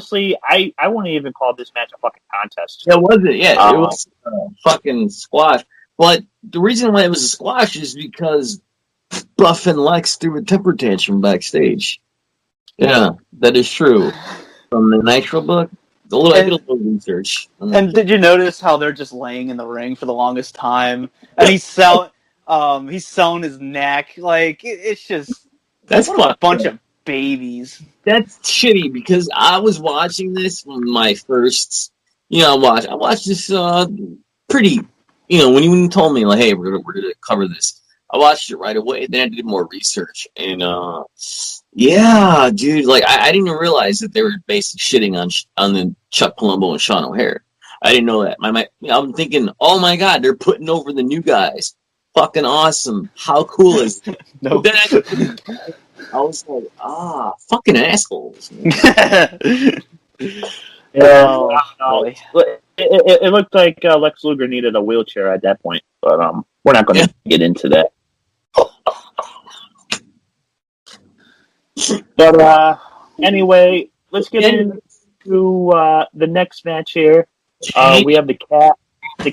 wouldn't even call this match a fucking contest. It wasn't. Yeah, it was a fucking squash. But the reason why it was a squash is because Buff and Lex threw a temper tantrum backstage. Yeah, that is true. From the Nitro book, a little research. And did you notice how they're just laying in the ring for the longest time? And he's selling his neck. Like, it's just... That's a bunch of babies. That's shitty, because I was watching this when my first... I watched this pretty... when you told me, like, hey, we're gonna cover this, I watched it right away. Then I did more research, and yeah, dude, like I didn't even realize that they were basically shitting on the Chuck Palumbo and Sean O'Hare. I didn't know that. I'm thinking, oh my god, they're putting over the new guys. Fucking awesome! How cool is it? No. Then I was like, fucking assholes. It looked like Lex Luger needed a wheelchair at that point, but we're not going to get into that. But anyway, let's get into the next match here. We have the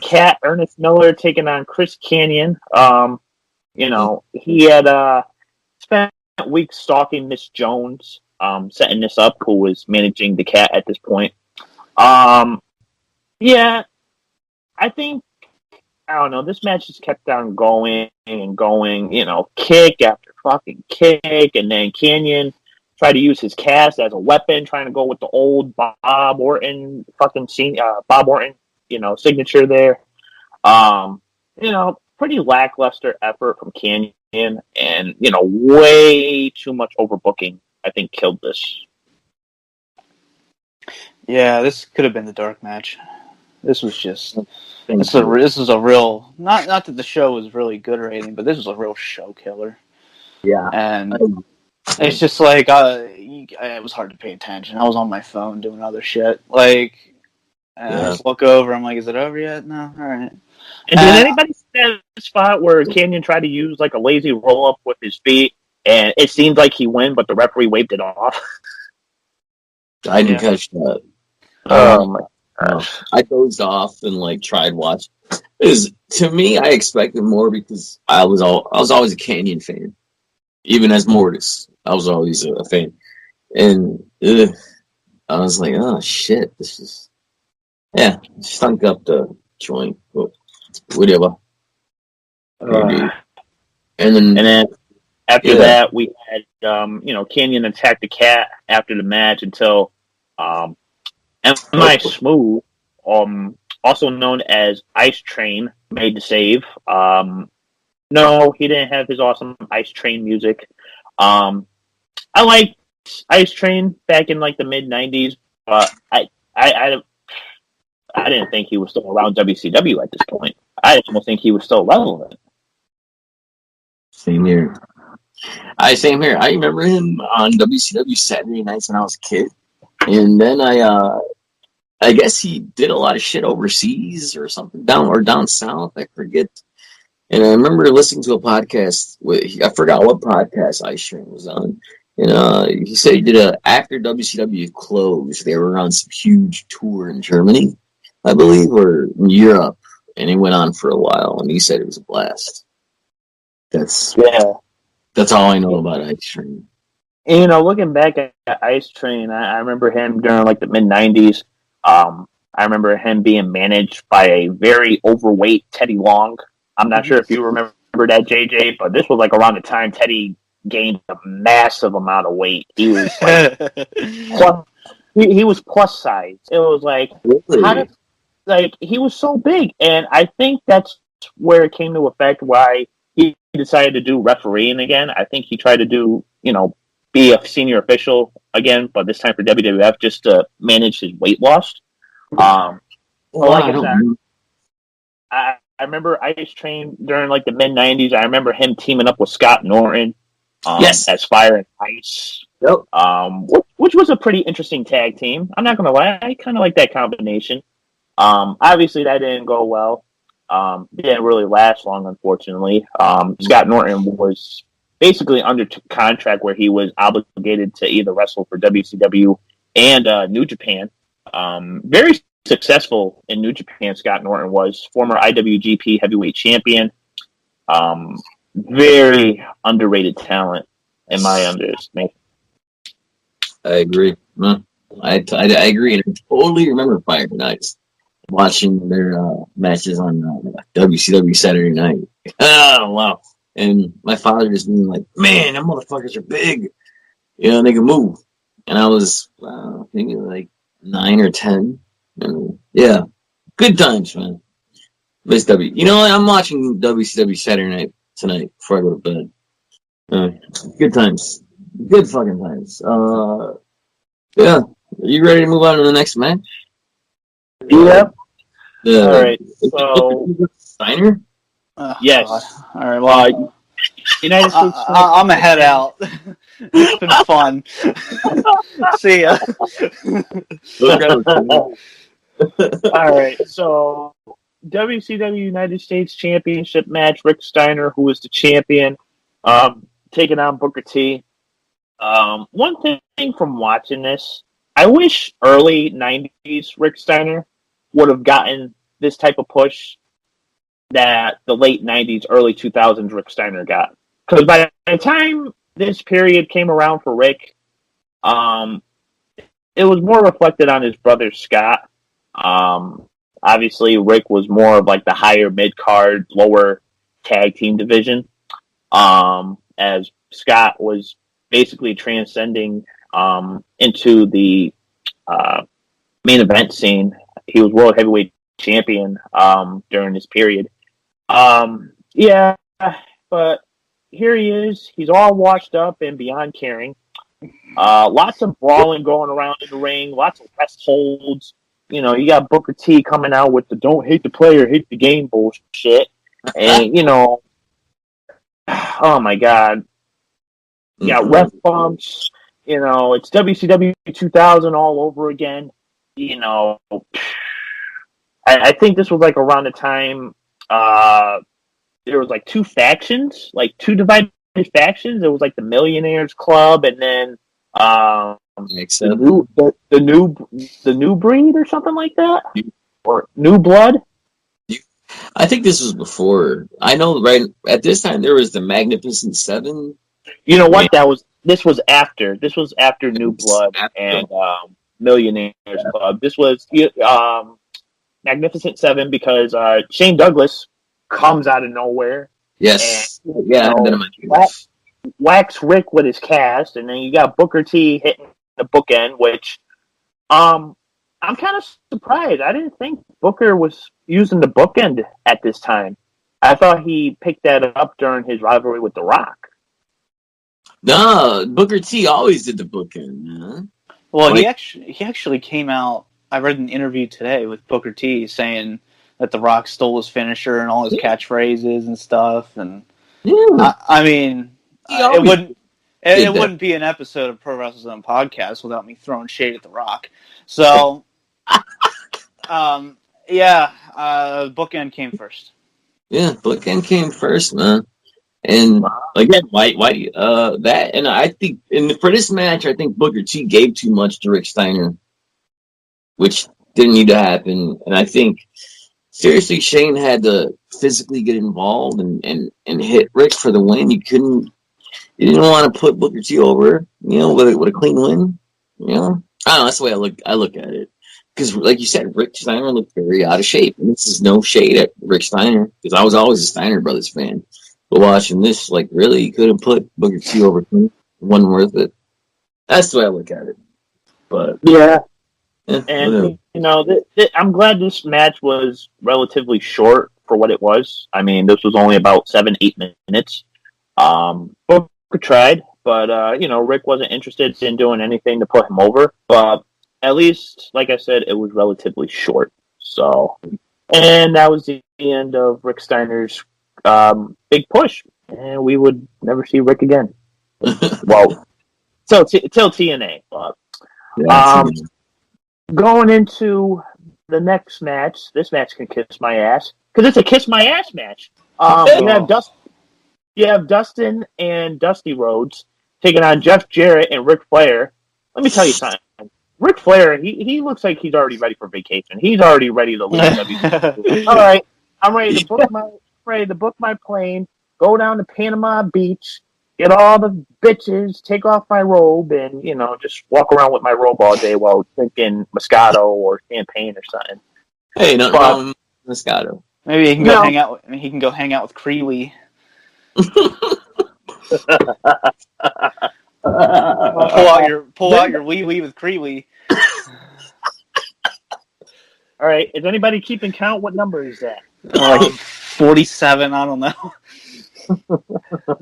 Cat, Ernest Miller taking on Chris Kanyon. He had spent weeks stalking Miss Jones, setting this up, who was managing the Cat at this point. Yeah, I don't know, this match just kept on going and going, kick after fucking kick, and then Canyon tried to use his cast as a weapon, trying to go with the old Bob Orton signature there. Pretty lackluster effort from Canyon, and way too much overbooking, I think, killed this. Yeah, this could have been the dark match. This was just this is a real not that the show was really good or anything, but this was a real show killer. Yeah, and it's just like it was hard to pay attention. I was on my phone doing other shit. I just look over. I'm like, is it over yet? No, all right. And did anybody see that spot where Canyon tried to use like a lazy roll up with his feet, and it seemed like he won, but the referee waved it off? I didn't catch that. My gosh. I dozed off and tried watching. To me, I expected more because I was always a Canyon fan, even as Mortis. I was always a fan, and I was like, oh shit, this is stunk up the joint. Whatever. And then after that, we had Canyon attack the cat after the match until M.I. Smooth, also known as Ice Train, made the save. No, he didn't have his awesome Ice Train music. I liked Ice Train back in the mid '90s, but I didn't think he was still around WCW at this point. I almost think he was still relevant. Same here. Same here. I remember him on WCW Saturday nights when I was a kid, and then I guess he did a lot of shit overseas or something down south. I forget. And I remember listening to a podcast I forgot what podcast Ice Train was on. And he said he did after WCW closed, they were on some huge tour in Germany, I believe, or in Europe, and he went on for a while. And he said it was a blast. That's all I know about Ice Train. And, looking back at Ice Train, I remember him during the mid '90s. I remember him being managed by a very overweight Teddy Long. I'm not sure if you remember that, JJ, but this was around the time Teddy gained a massive amount of weight. He was he was plus size. It was he was so big, and I think that's where it came to effect why he decided to do refereeing again. I think he tried to do be a senior official again, but this time for WWF just to manage his weight loss. I remember Ice Train during the mid '90s. I remember him teaming up with Scott Norton as Fire and Ice. Yep. Which was a pretty interesting tag team. I'm not gonna lie, I kind of like that combination. Obviously that didn't go well. Didn't really last long, unfortunately. Scott Norton was basically under contract where he was obligated to either wrestle for WCW and New Japan. Very successful in New Japan, Scott Norton was. Former IWGP heavyweight champion. Very underrated talent, in my understanding. I agree. I agree, and I totally remember Fire Nights watching their matches on WCW Saturday night. Oh, wow. And my father just being like, man, them motherfuckers are big. They can move. And I was thinking 9 or 10. And good times, man. Miss W. I'm watching WCW Saturday night tonight before I go to bed. Good times. Good fucking times. Are you ready to move on to the next match? Yep. All right. So Steiner? Yes. God. All right. Well, United States. I'm a head out. It's been fun. See ya. All right. So WCW United States Championship match. Rick Steiner, who is the champion, taking on Booker T. One thing from watching this, I wish early '90s Rick Steiner would have gotten this type of push that the late '90s, early 2000s Rick Steiner got. Because by the time this period came around for Rick, it was more reflected on his brother Scott. Obviously, Rick was more of the higher mid-card, lower tag team division. As Scott was basically transcending into the main event scene. He was world heavyweight champion during this period. Yeah, but here he is. He's all washed up and beyond caring. Lots of brawling going around in the ring. Lots of rest holds. You know, you got Booker T coming out with the "don't hate the player, hate the game" bullshit. And, you know, oh my God. You got ref bumps. You know, it's WCW 2000 all over again. You know, I think this was like around the time there was like two factions, like two divided factions. There was like the Millionaires Club, and then the new breed or something like that, or New Blood. I think this was before. I know, right at this time there was the Magnificent Seven. You know what? This was after New Blood and Millionaires Club. This was Magnificent Seven because Shane Douglas comes out of nowhere. Yes. And, whacks Rick with his cast, and then you got Booker T hitting the bookend, which I'm kind of surprised. I didn't think Booker was using the bookend at this time. I thought he picked that up during his rivalry with The Rock. No, Booker T always did the bookend. Huh? Well, he actually came out. I read an interview today with Booker T saying that The Rock stole his finisher and all his catchphrases and stuff. And I mean, it wouldn't be an episode of Pro Wrestling Podcast without me throwing shade at The Rock. So, bookend came first. Yeah, bookend came first, man. And again, why that? And I think, for this match, I think Booker T gave too much to Rick Steiner, which didn't need to happen. And I think seriously, Shane had to physically get involved and hit Rick for the win. You didn't want to put Booker T over, you know, with a clean win. You know, I don't know. That's the way I look at it. Because, like you said, Rick Steiner looked very out of shape. And this is no shade at Rick Steiner, because I was always a Steiner Brothers fan. But watching this, like, really, you couldn't put Booker T over. Wasn't worth it. That's the way I look at it. But yeah. And, you know, I'm glad this match was relatively short for what it was. I mean, this was only about 7-8 minutes. Booker tried, but, you know, Rick wasn't interested in doing anything to put him over. But at least, like I said, it was relatively short. So, and that was the end of Rick Steiner's big push. And we would never see Rick again. Well, till TNA. But, going into the next match, this match can kiss my ass because it's a kiss my ass match. You have Dustin and Dusty Rhodes taking on Jeff Jarrett and Ric Flair. Let me tell you something. Ric Flair, he looks like he's already ready for vacation. He's already ready to leave WWE. All right, I'm ready to book my plane, go down to Panama Beach, get all the bitches, take off my robe, and, you know, just walk around with my robe all day while drinking Moscato or champagne or something. Hey, no problem with Moscato. Maybe he can go hang out. He can go hang out with Creeley. pull out your wee with Creeley. All right, is anybody keeping count? What number is that? Like 47. I don't know.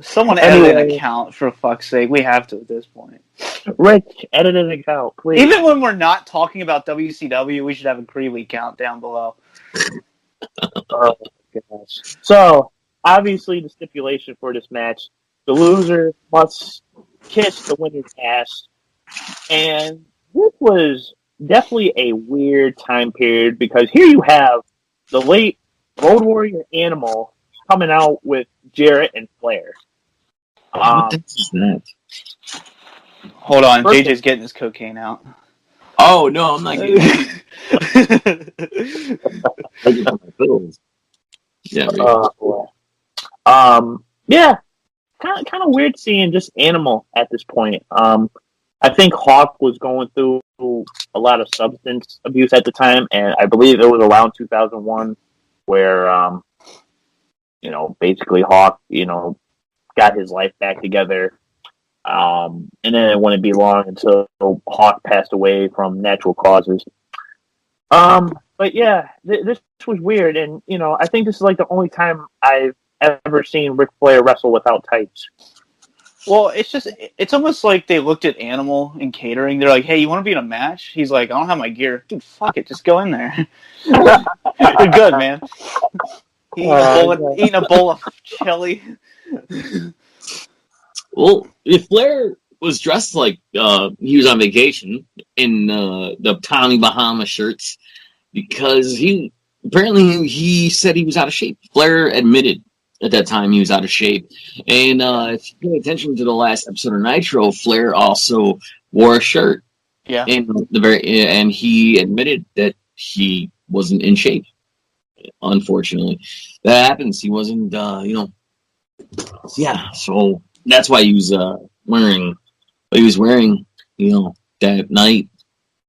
Someone edit an account, for fuck's sake. We have to at this point. Rick, edit an account, please. Even when we're not talking about WCW, we should have a Creeley count down below. Oh, gosh. So, obviously, the stipulation for this match, the loser must kiss the winner's ass. And this was definitely a weird time period because here you have the late Road Warrior Animal coming out with Jarrett and Flair. What is that? Hold on, JJ's getting his cocaine out. Oh, no, I'm not getting it. I get my pills. Yeah, yeah, kind of weird seeing just Animal at this point. I think Hawk was going through a lot of substance abuse at the time, and I believe it was around 2001 where, you know, basically Hawk, you know, got his life back together And then it wouldn't be long until Hawk passed away from natural causes. But yeah, this was weird, and I think this is like the only time I've ever seen Ric Flair wrestle without tights. Well, it's almost like they looked at Animal in catering. They're like, hey, you want to be in a match? He's like, I don't have my gear. Dude, fuck it. Just go in there. You're good, man. Eating a bowl of chili. Well, if Flair was dressed like he was on vacation in the Tommy Bahama shirts, because he said he was out of shape. Flair admitted at that time he was out of shape. And if you pay attention to the last episode of Nitro, Flair also wore a shirt. Yeah. And he admitted that he wasn't in shape. Unfortunately, that happens. He wasn't, yeah. So that's why he was wearing what he was wearing, that night.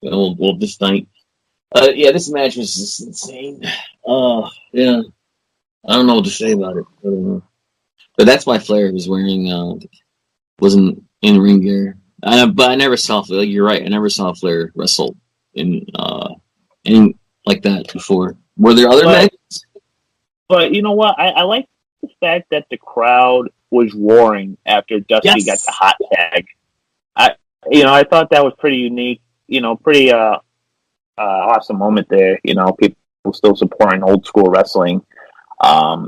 Well, this night. Yeah, this match was just insane. Yeah. I don't know what to say about it. But that's why Flair was wearing, wasn't in ring gear. But I never saw Flair. Like, you're right. I never saw Flair wrestle in like that before. Were there other matches? But you know what? I like the fact that the crowd was roaring after Dusty got the hot tag. I thought that was pretty unique. Pretty awesome moment there. People still supporting old school wrestling.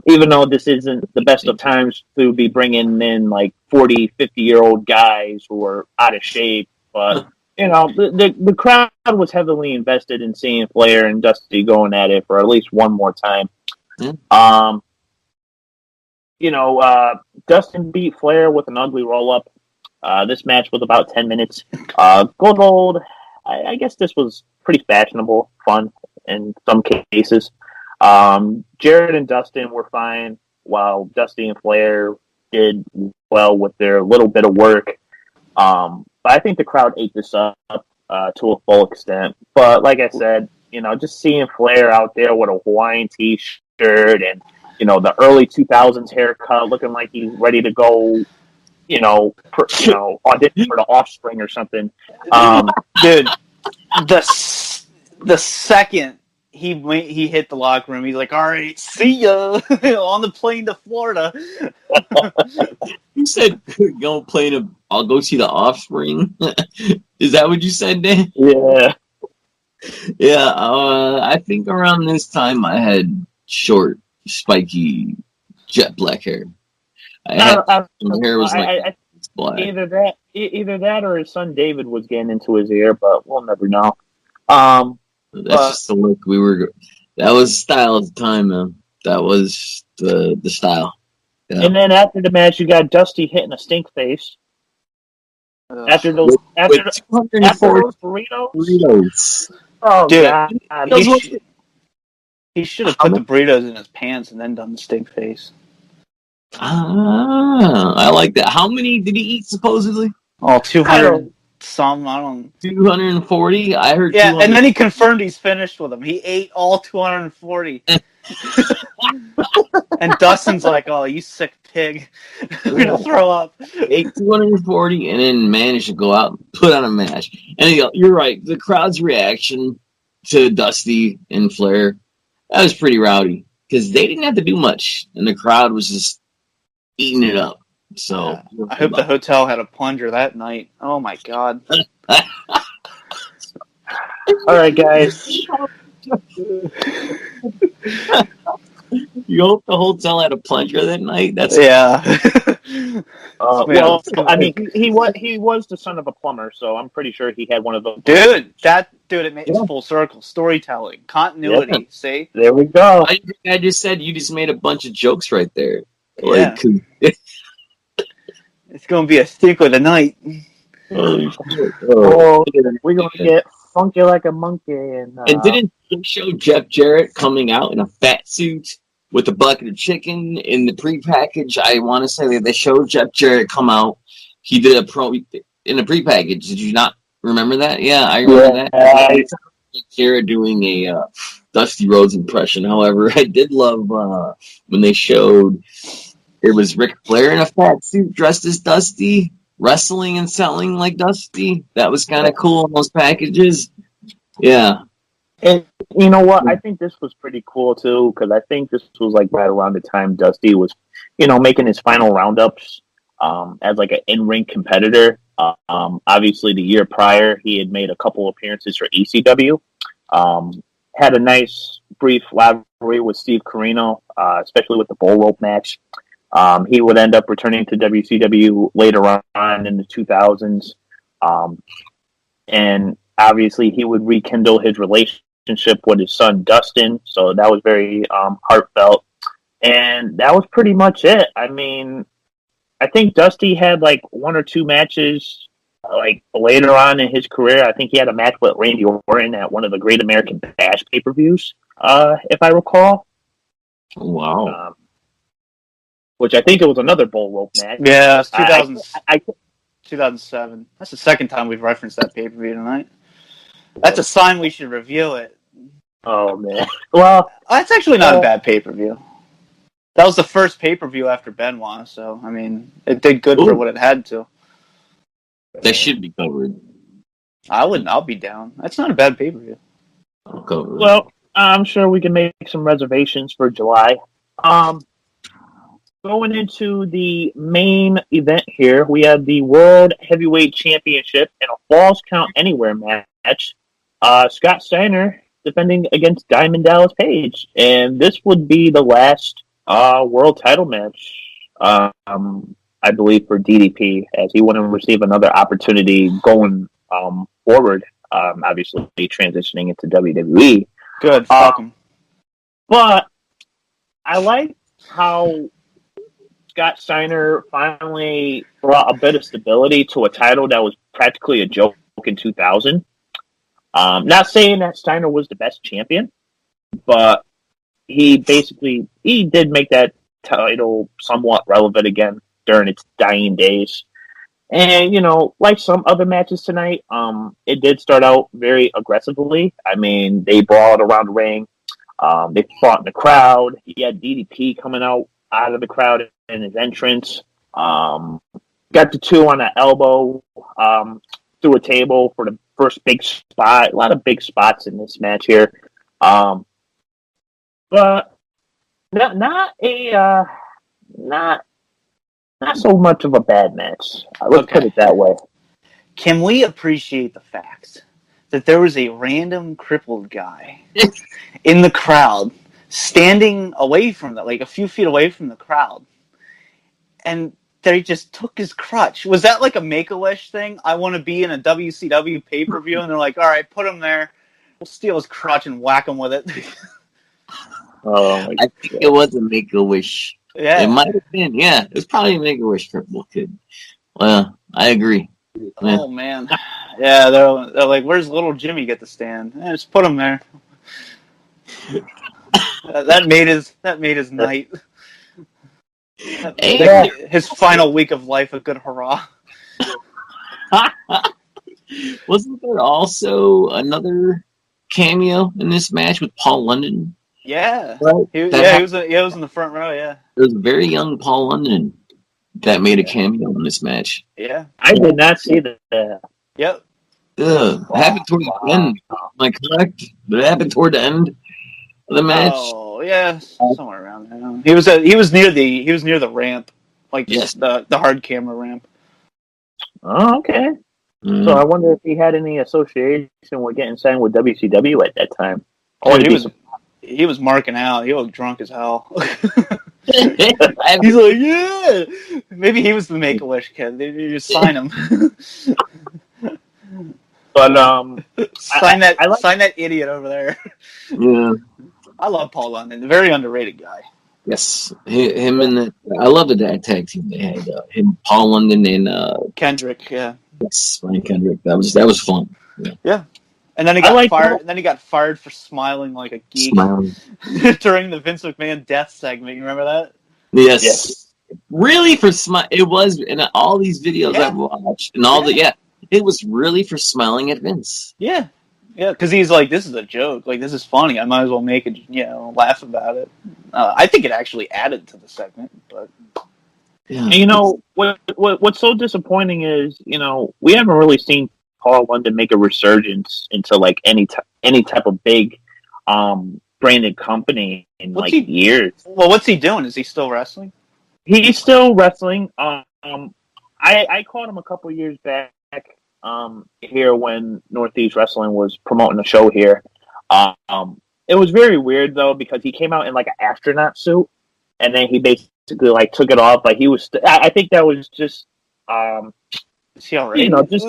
Even though this isn't the best of times to be bringing in like 40, 50-year-old guys who are out of shape, but the crowd was heavily invested in seeing Flair and Dusty going at it for at least one more time. Yeah. Dustin beat Flair with an ugly roll-up. This match was about 10 minutes. Gold, I guess this was pretty fashionable, fun in some cases. Jarrett and Dustin were fine, while Dusty and Flair did well with their little bit of work. But I think the crowd ate this up to a full extent. But like I said, just seeing Flair out there with a Hawaiian T-shirt and the early 2000s haircut, looking like he's ready to go, audition for the Offspring or something. Dude, the second he hit the locker room, he's like, all right, see ya on the plane to Florida. You said, I'll go see the Offspring. Is that what you said, Dan? Yeah. Yeah, I think around this time I had short, spiky, jet black hair. My hair was like black. Either that or his son David was getting into his ear, but we'll never know. That's just the look that was the style at the time, man. That was the style. Yeah. And then after the match, you got Dusty hitting a stink face. After those burritos. Oh, dude, God. He should have put the burritos in his pants and then done the stink face. I like that. How many did he eat, supposedly? Oh, 200 some, I don't... 240? I heard 200. And then he confirmed he's finished with them. He ate all 240. And Dustin's like, oh, you sick pig. You're going to throw up. Ate 240 and then managed to go out and put on a match. And you're right. The crowd's reaction to Dusty and Flair, that was pretty rowdy. Because they didn't have to do much. And the crowd was just eating it up. So I hope the hotel had a plunger that night. Oh, my God. All right, guys. You hope the hotel had a plunger that night? That's well, I mean, he was the son of a plumber, so I'm pretty sure he had one of those. Dude, it makes full circle. Storytelling, continuity. Yeah. See, there we go. I just said you just made a bunch of jokes right there. Yeah. It's gonna be a sequel tonight. We're gonna get funky like a monkey. And didn't they show Jeff Jarrett coming out in a fat suit with a bucket of chicken in the pre-package? I want to say that they showed Jeff Jarrett come out. He did a pro in the pre-package. Did you not remember that? Yeah, I remember that. Jarrett doing a Dusty Rhodes impression. However, I did love when they showed it was Ric Flair in a fat suit dressed as Dusty. wrestling and selling like Dusty. That was kind of cool in those packages. Yeah. And you know what? I think this was pretty cool too, because I think this was like right around the time Dusty was, making his final roundups as like an in-ring competitor. Obviously, the year prior, he had made a couple appearances for ECW. Had a nice brief rivalry with Steve Corino, especially with the bull rope match. He would end up returning to WCW later on in the 2000s. And obviously, he would rekindle his relationship with his son, Dustin. So that was very heartfelt. And that was pretty much it. I mean, I think Dusty had like one or two matches like later on in his career. I think he had a match with Randy Orton at one of the Great American Bash pay-per-views, if I recall. Wow. Which I think it was another bull rope match. Yeah, it's 2007. That's the second time we've referenced that pay-per-view tonight. That's a sign we should review it. Oh, man. Well, that's actually not a bad pay-per-view. That was the first pay-per-view after Benoit, so, I mean, it did good for what it had to. That should be covered. I'll be down. That's not a bad pay-per-view. Well, I'm sure we can make some reservations for July. Going into the main event here, we have the World Heavyweight Championship in a Falls Count Anywhere match. Scott Steiner defending against Diamond Dallas Page. And this would be the last world title match, I believe, for DDP, as he wouldn't receive another opportunity going forward, obviously transitioning into WWE. Good, fuck him. But I like how Scott Steiner finally brought a bit of stability to a title that was practically a joke in 2000. Not saying that Steiner was the best champion, but he did make that title somewhat relevant again during its dying days. And, like some other matches tonight, it did start out very aggressively. I mean, they brawled around the ring. They fought in the crowd. He had DDP coming out of the crowd in his entrance. Got the two on the elbow through a table for the first big spot. A lot of big spots in this match here. But not so much of a bad match. Let's put it that way. Can we appreciate the fact that there was a random crippled guy in the crowd standing away from like a few feet away from the crowd, and they just took his crutch? Was that like a Make-A-Wish thing? I want to be in a WCW pay-per-view, and they're like, all right, put him there. We'll steal his crutch and whack him with it. I think it was a Make-A-Wish. Yeah. It might have been. Yeah, it was probably a Make-A-Wish cripple kid. Well, I agree. Yeah. Oh, man. Yeah, they're like, where's little Jimmy get to stand? Just put him there. That made his night. His final week of life a good hurrah. Wasn't there also another cameo in this match with Paul London? Yeah. Right? He was in the front row, yeah. There was a very young Paul London that made a cameo in this match. Yeah. I did not see that. Yep. It happened toward the end. Am I correct? Did it happen toward the end of the match? Oh, yeah. Somewhere around there. He was near the ramp. Like the hard camera ramp. Oh, okay. So I wonder if he had any association with getting signed with WCW at that time. Oh, he was marking out. He looked drunk as hell. He's like, yeah. Maybe he was the Make-A-Wish kid. They just sign him. But sign that idiot over there. Yeah. I love Paul London. Very underrated guy. Yes, him and I love the tag team they had. Him, Paul London, and Kendrick. Yeah. Yes, Ryan Kendrick. That was fun. Yeah. And then he got fired. And then he got fired for smiling like a geek during the Vince McMahon death segment. You remember that? Yes. Really for smile. It was in all these videos I've watched and all it was really for smiling at Vince. Yeah. Yeah, because he's like, this is a joke. Like, this is funny. I might as well make it, laugh about it. I think it actually added to the segment, but Yeah. And, what's so disappointing is, we haven't really seen Paul London make a resurgence into like any type of big branded company in years. Well, what's he doing? Is he still wrestling? He's still wrestling. I caught him a couple years back here when Northeast Wrestling was promoting a show here. It was very weird though because he came out in like an astronaut suit, and then he basically like took it off. Like he was. I think that was just. Is he already? Just.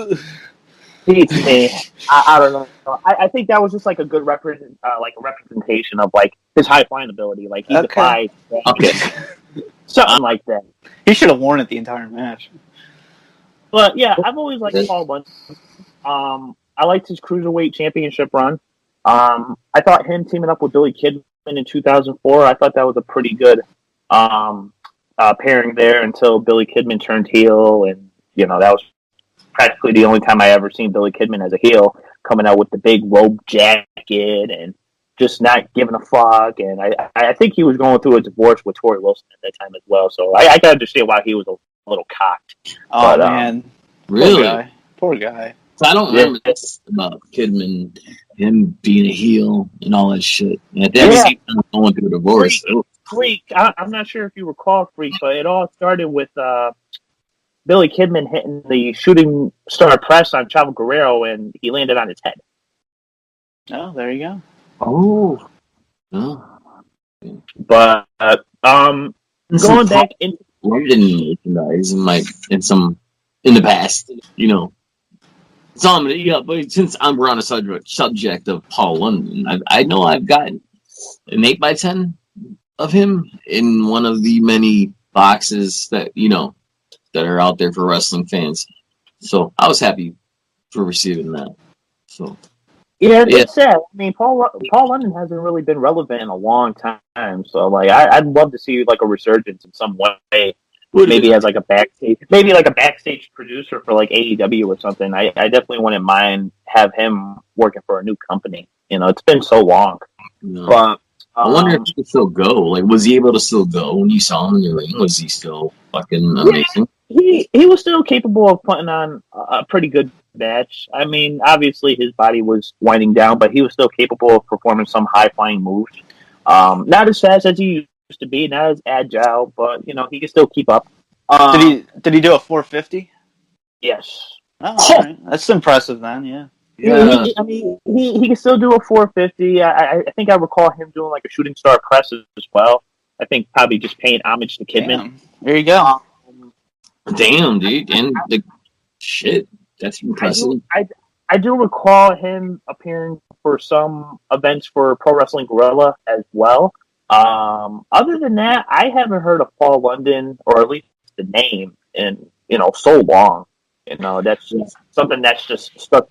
I don't know. I think that was just like a good representation of like his high flying ability. Like he defied. Okay. Something like that. He should have worn it the entire match. But yeah, I've always liked Paul London. I liked his Cruiserweight Championship run. I thought him teaming up with Billy Kidman in 2004, I thought that was a pretty good pairing there until Billy Kidman turned heel, and that was practically the only time I ever seen Billy Kidman as a heel, coming out with the big robe jacket and just not giving a fuck. And I think he was going through a divorce with Tori Wilson at that time as well, so I can understand why he was a little cocked. Oh, man. Really? Poor guy. So I don't remember this about Kidman, him being a heel and all that shit. At the same time, going through a divorce. Freak. I'm not sure if you recall, Freak, but it all started with Billy Kidman hitting the shooting star press on Chavo Guerrero, and he landed on his head. Oh, there you go. Oh. But going back into London merchandise in the past, So but since we're on the subject of Paul London, I know I've gotten an 8x10 of him in one of the many boxes that that are out there for wrestling fans. So I was happy for receiving that. So it's sad. I mean, Paul London hasn't really been relevant in a long time. So like, I'd love to see like a resurgence in some way. Maybe as like a backstage producer for like AEW or something. I definitely wouldn't mind have him working for a new company. It's been so long. No. But I wonder if he could still go. Like, was he able to still go when you saw him in the ring? Was he still fucking amazing? He was still capable of putting on a pretty good match. I mean, obviously his body was winding down, but he was still capable of performing some high flying moves. Not as fast as he used to be, not as agile, but he can still keep up. Did he do a 450? Yes. Oh, right. That's impressive then. Yeah. Yeah. He can still do a 450. I think I recall him doing like a shooting star press as well. I think probably just paying homage to Kidman. Damn. There you go. Damn, dude, and the shit, that's impressive. I do recall him appearing for some events for Pro Wrestling Guerrilla as well. Other than that, I haven't heard of Paul London, or at least the name, in so long. That's just something that's just stuck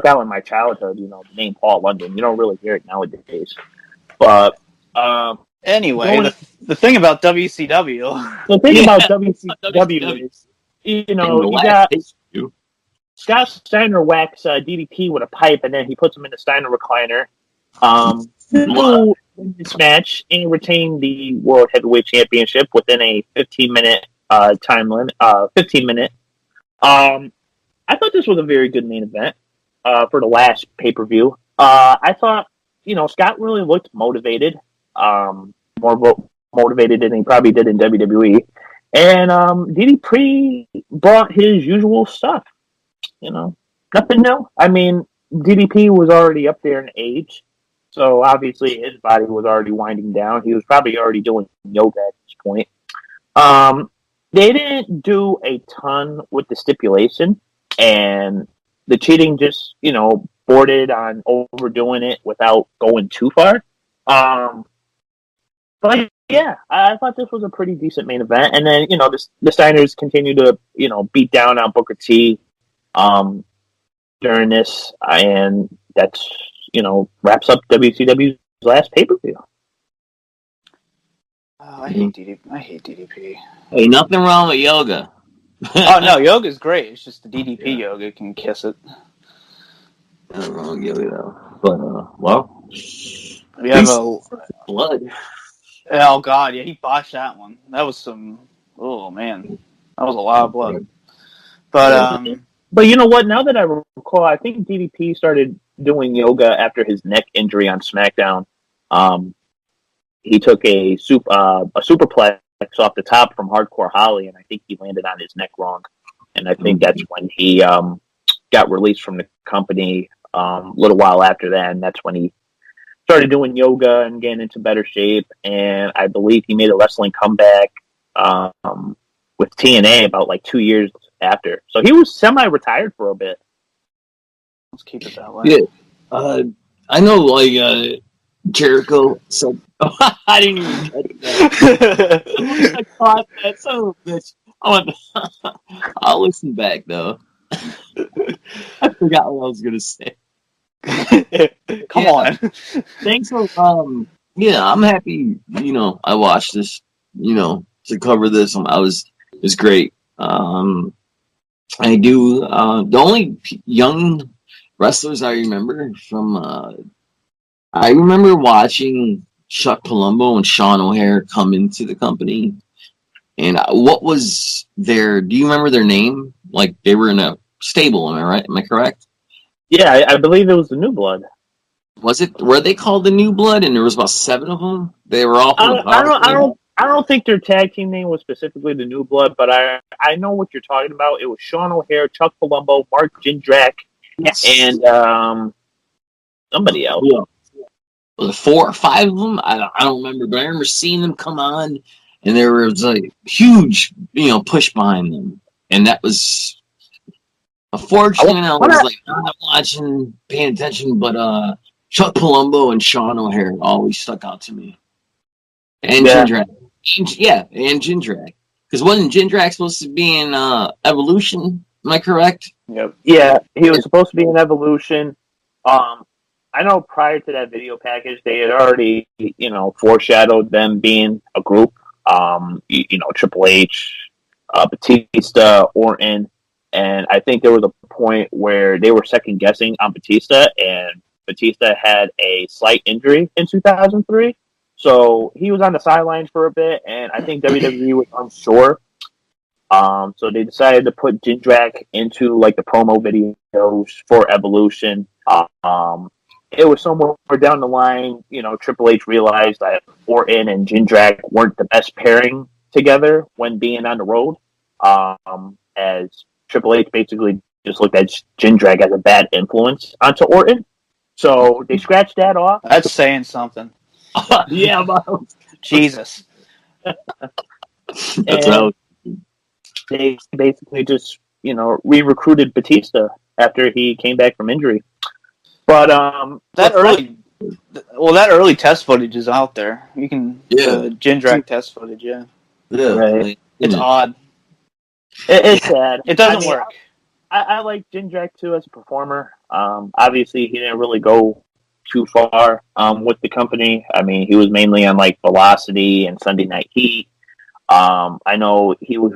out in my childhood. The name Paul London. You don't really hear it nowadays. But anyway, the thing about WCW. The thing about WCW is, you got Scott Steiner whacks DDP with a pipe, and then he puts him in the Steiner recliner. This match and retain the World Heavyweight Championship within a 15-minute time limit. 15 minute. I thought this was a very good main event for the last pay-per-view. I thought Scott really looked motivated. More motivated than he probably did in WWE. And DDP brought his usual stuff. Nothing new. I mean, DDP was already up there in age, so obviously his body was already winding down. He was probably already doing yoga at this point. They didn't do a ton with the stipulation, and the cheating just, bordered on overdoing it without going too far. But yeah, I thought this was a pretty decent main event. And then, the Steiners continue to, beat down on Booker T during this. And that's, wraps up WCW's last pay-per-view. Oh, I hate DDP. Hey, nothing wrong with yoga. Oh, no, yoga's great. It's just the DDP yoga can kiss it. Nothing wrong with yoga, though. But, well. We have blood. Oh, God, yeah, he botched that one. That was some Oh man, that was a lot of blood. But But you know what? Now that I recall, I think DDP started doing yoga after his neck injury on SmackDown. He took a superplex off the top from Hardcore Holly, and I think he landed on his neck wrong. And I think that's when he got released from the company a little while after that, and that's when he started doing yoga and getting into better shape. And I believe he made a wrestling comeback with TNA about like 2 years after. So he was semi-retired for a bit. let's keep it that way. Yeah. I know, like, Jericho said, I didn't even catch that. I caught that son of a bitch. I'll listen back, though. I forgot what I was going to say. Come on. Thanks for, yeah, I'm happy, I watched this, to cover this. It was great. I do, the only young wrestlers I remember from, I remember watching Chuck Palumbo and Sean O'Hare come into the company. And what was do you remember their name? Like, they were in a stable, am I right? Am I correct? Yeah, I believe it was the New Blood. Were they called the New Blood? And there was about 7 of them? They were all from I don't think their tag team name was specifically the New Blood, but I know what you're talking about. It was Sean O'Hare, Chuck Palumbo, Mark Jindrak, and somebody else. Yeah. Was it 4 or 5 of them? I don't remember, but I remember seeing them come on, and there was a huge, push behind them, and that was. Unfortunately, I was like not watching, paying attention, but Chuck Palumbo and Sean O'Hare always stuck out to me, and Jindrak, and Jindrak, because wasn't Jindrak supposed to be in Evolution? Am I correct? Yep. Yeah, he was supposed to be in Evolution. I know prior to that video package, they had already, foreshadowed them being a group. Triple H, Batista, Orton, and I think there was a point where they were second guessing on Batista, and Batista had a slight injury in 2003, so he was on the sidelines for a bit, and I think WWE was unsure. So they decided to put Jindrak into like the promo videos for Evolution. It was somewhere down the line, Triple H realized that Orton and Jindrak weren't the best pairing together when being on the road, as Triple H basically just looked at Jindrak as a bad influence onto Orton. So they scratched that off. That's saying something. Yeah, Jesus. And they basically just, re-recruited Batista after he came back from injury. But that early test footage is out there. You can Jindrak test footage, yeah. Right. It's odd. It's sad. It doesn't work. I like Jindrak too as a performer. Obviously, he didn't really go too far with the company. I mean, he was mainly on like Velocity and Sunday Night Heat. I know he was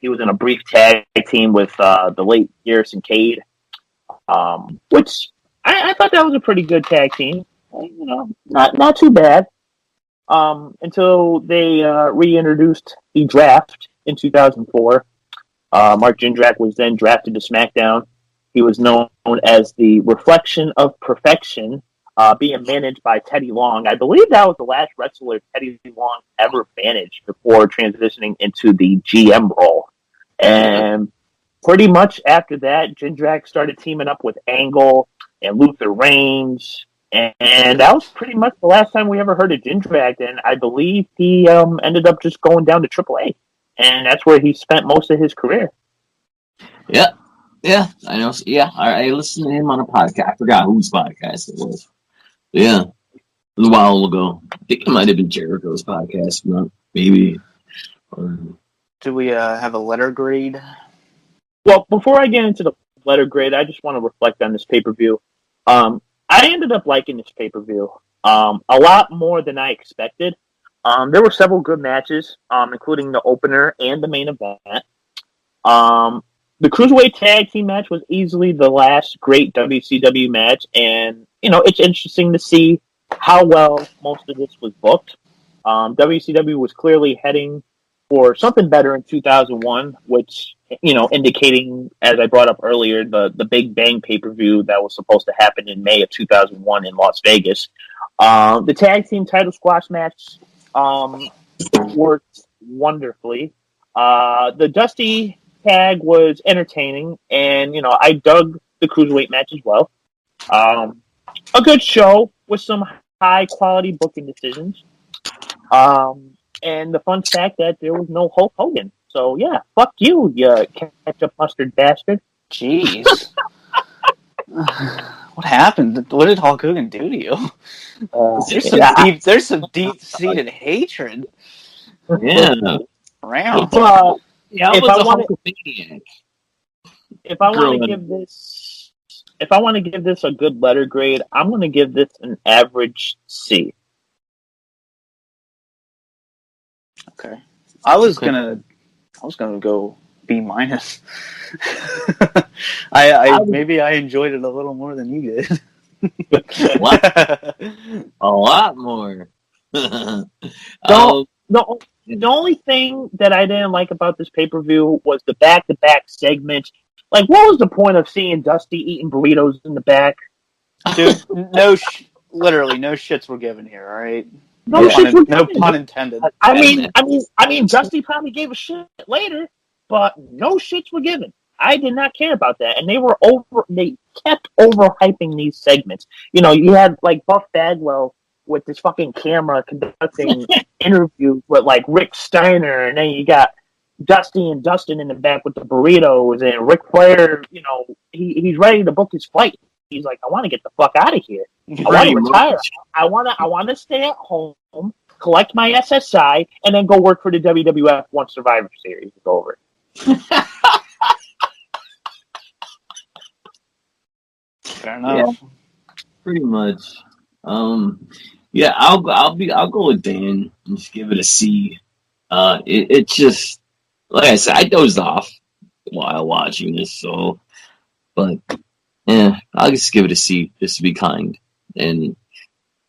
in a brief tag team with the late Garrison Cade, which I thought that was a pretty good tag team. Not too bad. Until they reintroduced the draft in 2004. Mark Jindrak was then drafted to SmackDown. He was known as the Reflection of Perfection, being managed by Teddy Long. I believe that was the last wrestler Teddy Long ever managed before transitioning into the GM role. And pretty much after that, Jindrak started teaming up with Angle and Luther Reigns. And that was pretty much the last time we ever heard of Jindrak. And I believe he ended up just going down to AAA. And that's where he spent most of his career. Yeah. Yeah, I know. Yeah, I listened to him on a podcast. I forgot whose podcast it was. Yeah, it was a while ago. I think it might have been Jericho's podcast, maybe. Do we have a letter grade? Well, before I get into the letter grade, I just want to reflect on this pay-per-view. I ended up liking this pay-per-view a lot more than I expected. There were several good matches, including the opener and the main event. The Cruiserweight tag team match was easily the last great WCW match, and, it's interesting to see how well most of this was booked. WCW was clearly heading for something better in 2001, which, indicating, as I brought up earlier, the Big Bang pay-per-view that was supposed to happen in May of 2001 in Las Vegas. The tag team title squash match worked wonderfully. The Dusty tag was entertaining, and, I dug the Cruiserweight match as well. A good show with some high-quality booking decisions. And the fun fact that there was no Hulk Hogan. So, yeah, fuck you, you ketchup mustard bastard. Jeez. What happened? What did Hulk Hogan do to you? There's some deep-seated hatred. Yeah. Around. If I want to give this a good letter grade, I'm going to give this an average C. Okay. I was gonna go B minus. Maybe I enjoyed it a little more than you did. What? A lot more. The only thing that I didn't like about this pay-per-view was the back-to-back segments. Like, what was the point of seeing Dusty eating burritos in the back? Dude, literally no shits were given here, all right? No pun intended. I mean, Dusty probably gave a shit later, but no shits were given. I did not care about that, and they kept overhyping these segments. You had like Buff Bagwell with this fucking camera conducting interviews with like Rick Steiner, and then you got Dusty and Dustin in the back with the burritos, and Ric Flair. He's ready to book his flight. He's like, I want to get the fuck out of here. I want to retire. I want to stay at home, collect my SSI, and then go work for the WWF once Survivor Series is over. Fair enough. Yeah, pretty much. I'll go with Dan and just give it a C. It's just like I said, I dozed off while watching this, but. Yeah, I'll just give it a C, just to be kind. And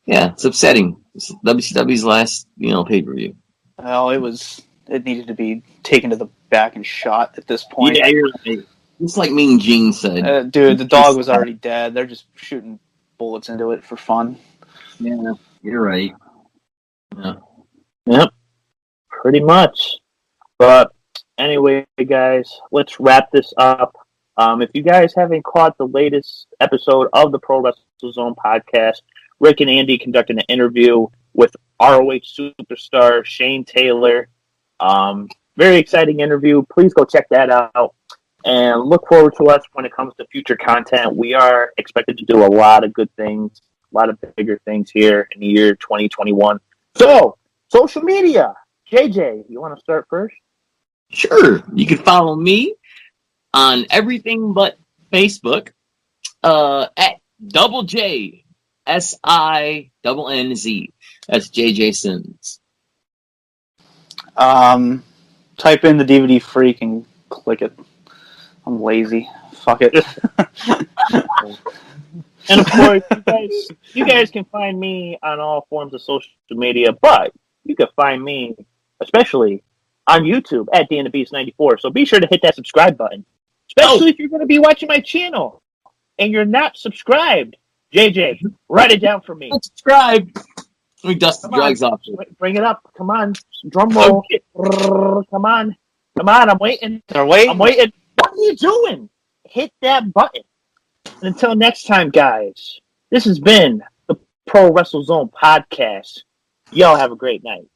yeah, it's upsetting. It's WCW's last, pay-per-view. Well, it needed to be taken to the back and shot at this point. Yeah, you're right. It's like Mean Gene said. Dude, the dog was already dead. They're just shooting bullets into it for fun. Yeah, you're right. Yeah. Yep, pretty much. But anyway, guys, let's wrap this up. If you guys haven't caught the latest episode of the Pro Wrestle Zone podcast, Rick and Andy conducted an interview with ROH superstar Shane Taylor. Very exciting interview. Please go check that out. And look forward to us when it comes to future content. We are expected to do a lot of good things, a lot of bigger things here in the year 2021. So, social media. JJ, you want to start first? Sure. You can follow me on everything but Facebook at double J SINNZ. That's JJ Sims. Type in the DVD Freak and click it. I'm lazy. Fuck it. And of course, you guys can find me on all forms of social media, but you can find me especially on YouTube at DanTheBeast94. So be sure to hit that subscribe button. Especially if you're going to be watching my channel and you're not subscribed. JJ, write it down for me. Subscribe. Let me dust the drugs off. Bring it up. Come on. Drum roll. Okay. Come on. I'm waiting. They're waiting. I'm waiting. What are you doing? Hit that button. And until next time, guys, this has been the Pro Wrestle Zone podcast. Y'all have a great night.